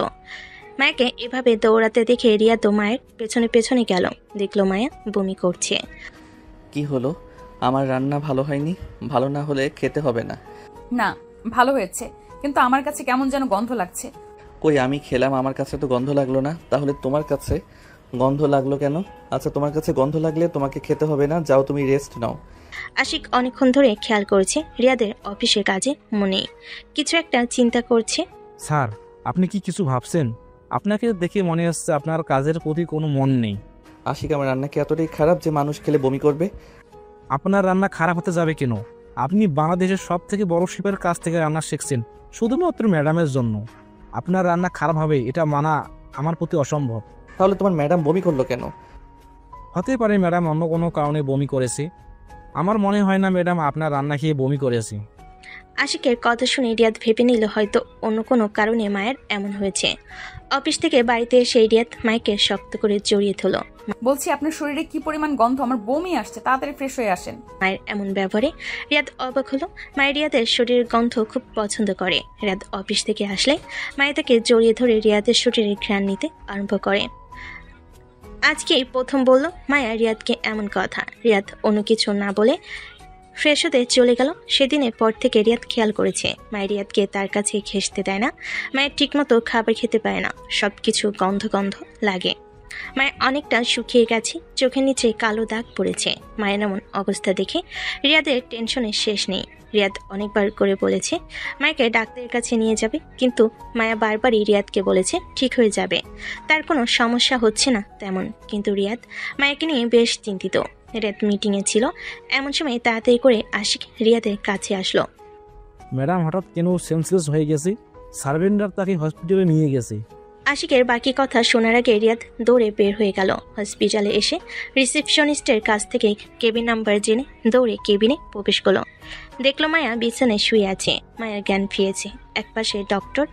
মায়াকে এভাবে দৌড়াতে দেখে রিয়াদ মায়ের পেছনে পেছনে গেল। দেখলো মায়া বমি করছে। কি হলো? আমার রান্না ভালো হয়নি? ভালো না হলে খেতে হবে না। না, ভালো হয়েছে, কিন্তু আমার কাছে কেমন যেন গন্ধ লাগছে। কই আমি খেলাম, আমার কাছে তো গন্ধ লাগলো না। তাহলে তোমার কাছে গন্ধ লাগলো কেন? আচ্ছা, তোমার কাছে গন্ধ লাগলে তোমাকে খেতে হবে না, যাও তুমি রেস্ট নাও। আশিক অনেকক্ষণ ধরে খেয়াল করেছে রিয়াদের অফিসের কাজে মনে কিছু একটা চিন্তা করছে। স্যার, আপনি কি কিছু ভাবছেন? আপনাকে দেখে মনে হচ্ছে আপনার কাজের প্রতি কোনো মন নেই। আশিক, আমার রান্না কি এতটাই খারাপ যে মানুষ খেলে বমি করবে? আপনার রান্না খারাপ হতে যাবে কেন? আপনি বাংলাদেশের সব থেকে বড় শেফের কাছ থেকে রান্না শিখছেন শুধুমাত্র ম্যাডামের জন্য। আপনার রান্না খারাপ হবে এটা মানা আমার প্রতি অসম্ভব। তাহলে তোমার ম্যাডাম বমি করলো কেন? হতে পারে ম্যাডাম অন্য কোনো কারণে বমি করেছে। আমার মনে হয় না ম্যাডাম আপনার রান্না খেয়ে বমি করেছে। আশিকের কথা শুনে রিয়াদ ভেবে নিল হয়তো অন্য কোনো কারণে মায়ের এমন হয়েছে। অফিস থেকে বাড়িতে এসে রিয়াদ মাইকে শক্ত করে জড়িয়ে ধরল। বলছি, আপনার শরীরে কি পরিমাণ গন্ধ, আমার বমি আসছে, তাড়াতাড়ি ফ্রেশ হয়ে আসেন। মায়ের এমন ব্যবহারে রিয়াদ অবাক হলো। মায়ের রিয়াদের শরীরের গন্ধ খুব পছন্দ করে। রিয়াদ অফিস থেকে আসলে মায়ের তাকে জড়িয়ে ধরে রিয়াদের শরীরের ঘ্রাণ নিতে আরম্ভ করে। আজকেই প্রথম বলল মায়া রিয়াদকে এমন কথা। রিয়াদ অন্য কিছু না বলে ফ্রেশ হতে চলে গেল। সেদিনের পর থেকে রিয়াদ খেয়াল করেছে মায়ের রিয়াদকে তার কাছে ঘেঁষতে দেয় না। মায়ের ঠিকমতো খাবার খেতে পায় না, সব কিছু গন্ধ গন্ধ লাগে। মায়ের অনেকটা শুকিয়ে গেছে, চোখের নিচে কালো দাগ পড়েছে। মায়ের এমন অবস্থা দেখে রিয়াদের টেনশনের শেষ নেই। রিয়াদ অনেকবার করে বলেছে মায়াকে ডাক্তারের কাছে নিয়ে যাবে, কিন্তু মায়া বারবারই রিয়াদকে বলেছে ঠিক হয়ে যাবে, তার কোনো সমস্যা হচ্ছে না তেমন। কিন্তু রিয়াদ মায়াকে নিয়ে বেশ চিন্তিত। রিয়াদ মিটিংয়ে ছিল, এমন সময় তাড়াতাড়ি করে আশিক রিয়াদের কাছে আসলো। ম্যাডাম হঠাৎ কেন সেন্সলেস হয়ে গেছে? সার্ভেন্টার তাকে হসপিটালে নিয়ে গেছে। আশিকের বাকি কথা শোনার আগে রিয়াদ দৌড়ে বের হয়ে গেল। হসপিটালে এসে রিসেপশনিস্টের কাছ থেকে কেবিন নাম্বার জেনে দৌড়ে কেবিনে প্রবেশ করলো। দেখলো মায়া বিছানায় শুয়ে আছে। মায়ের জ্ঞান ফিরেছে। এক পাশে ডক্টর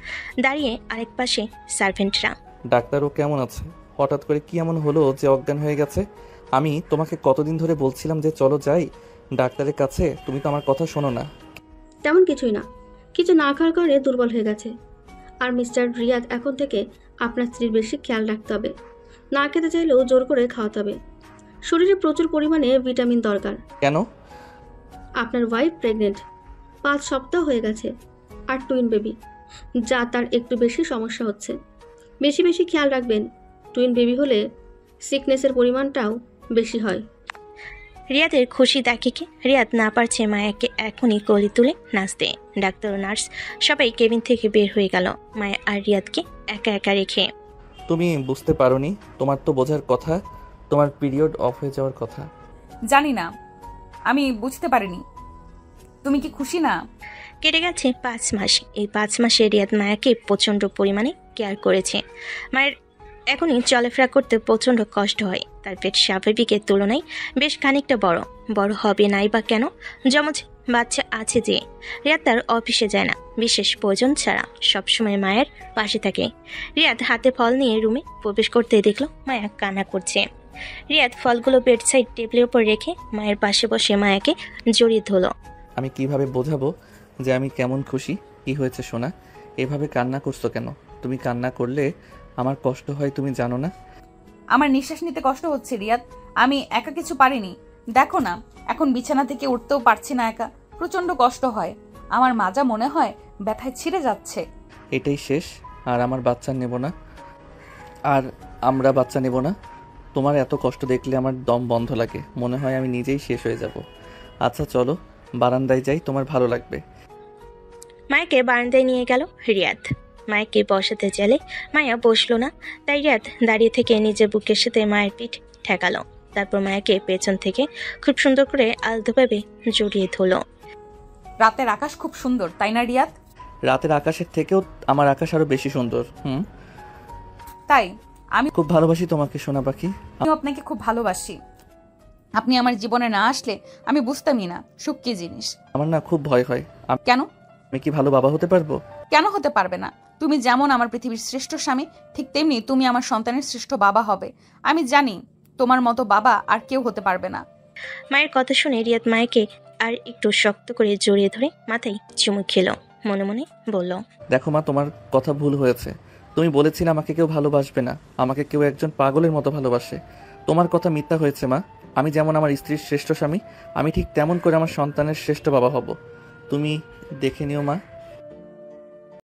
দাঁড়িয়ে, আরেক পাশে সার্ভেন্টরা। ডাক্তার, ও কেমন আছে? হঠাৎ করে কি এমন হলো যে অজ্ঞান হয়ে গেছে? আমি তোমাকে কতদিন ধরে বলছিলাম যে চলো যাই ডাক্তারের কাছে, তুমি তো আমার কথা শোনো না। তেমন কিছুই না, কিছু না খাওয়ার কারণে দুর্বল হয়ে গেছে। আর মিস্টার রিয়াদ, এখন থেকে আপনার স্ত্রীর বেশি খেয়াল রাখতে হবে। না খেতে চাইলেও জোর করে খাওয়াতে হবে। শরীরে প্রচুর পরিমাণে ভিটামিন দরকার। কেন? আপনার ওয়াইফ প্রেগনেন্ট, 5 সপ্তাহ হয়ে গেছে, আর টুইন বেবি, যা তার একটু বেশি সমস্যা হচ্ছে। বেশি বেশি খেয়াল রাখবেন। টুইন বেবি হলে সিকনেসের পরিমাণটাও বেশি হয়। রিয়াদের খুশি দেখে রিয়াদ না পারছে মায়াকে এখনই কোলে তুলে নাচতে। ডাক্তার ও নার্স সবাই কেবিন থেকে বের হয়ে গেল মায়া আর রিয়াদকে একা একা রেখে। তুমি বুঝতে পারোনি, তোমার তো বোঝার কথা, তোমার পিরিয়ড অফ হয়ে যাওয়ার কথা। জানি না, আমি বুঝতে পারিনি। তুমি কি খুশি না? কেটে গেছে 5 মাস। এই 5 মাসে রিয়াদ মায়াকে প্রচণ্ড পরিমাণে কেয়ার করেছে। মায়ের এখনই চলাফেরা করতে প্রচণ্ড কষ্ট হয়। তার পেট স্বাভাবিকের তুলনায় বেশ খানিকটা বড়। বড় হবে নাই বা কেন, যমজ বাচ্চা আছে যে। রিয়াদ তার অফিসে যায় না, বিশেষ প্রয়োজন ছাড়া সবসময় মায়ের পাশে থাকে। রিয়াদ হাতে ফল নিয়ে রুমে প্রবেশ করতে দেখলো মায়া কান্না করছে। রিয়াদ ফলগুলো বেড সাইড টেবিলের উপর রেখে মায়ের পাশে বসে মায়াকে জড়িয়ে ধরলো। আমি কিভাবে বোঝাবো যে আমি কেমন খুশি? কি হয়েছে সোনা, এভাবে কান্না করছো কেন? তুমি কান্না করলে আমার কষ্ট হয়, তুমি জানো না? আমার নিঃশ্বাস নিতে কষ্ট হচ্ছে রিয়াদ। আমি একা কিছু পারিনি। দেখো না, এখন বিছানা থেকে উঠতেও পারছি না একা। প্রচন্ড কষ্ট হয়। আমার মাজা মনে হয় ব্যথায় ছিঁড়ে যাচ্ছে। এটাই শেষ, আর আমার বাচ্চা নেব না, আর আমরা বাচ্চা নেব না। তোমার এত কষ্ট দেখলে আমার দম বন্ধ লাগে, মনে হয় আমি নিজেই শেষ হয়ে যাব। আচ্ছা চলো বারান্দায় যাই, তোমার ভালো লাগবে। মায়াকে বারান্দায় নিয়ে গেল রিয়াদ। মায়াকে বসাতে চাইলে মায়া বসলো না, তাই রিয়াদ দাঁড়িয়ে থেকে নিজের বুকের সাথে মায়ের পিঠ ঠেকালো। তারপর মায়াকে পেছন থেকে খুব সুন্দর করে আলতোভাবে জড়িয়ে ধরল। রাতের আকাশ খুব সুন্দর, তাই না রিয়াদ? রাতের আকাশের থেকেও আমার আকাশ আরো বেশি সুন্দর। তাই আমি খুব ভালোবাসি তোমাকে সোনা পাখি। আপনাকে খুব ভালোবাসি। আপনি আমার জীবনে না আসলে আমি বুঝতামই না সুখ কি জিনিস। আমার না খুব ভয় হয়। কেন? আমি কি ভালো বাবা হতে পারবো? কেন হতে পারবে না? তুমি যেমন আমার পৃথিবীর শ্রেষ্ঠ স্বামী, ঠিক তেমনি তুমি আমার সন্তানের শ্রেষ্ঠ বাবা হবে। আমি জানি তোমার মতো বাবা আর কেউ হতে পারবে না। মায়ের কথা শুনে রিয়াদ মায়াকে আর একটু শক্ত করে জড়িয়ে ধরে মাথায় চুমু খেলো। মনে মনে বলল, দেখো মা, তোমার কথা ভুল হয়েছে। তুমি বলেছিলে আমাকে কেউ ভালোবাসবে না, আমাকে কেউ একজন পাগলের মতো ভালোবাসে। তোমার কথা মিথ্যা হয়েছে মা। আমি যেমন আমার স্ত্রীর শ্রেষ্ঠ স্বামী, আমি ঠিক তেমন করে আমার সন্তানের শ্রেষ্ঠ বাবা হব। তুমি দেখে নিও মা।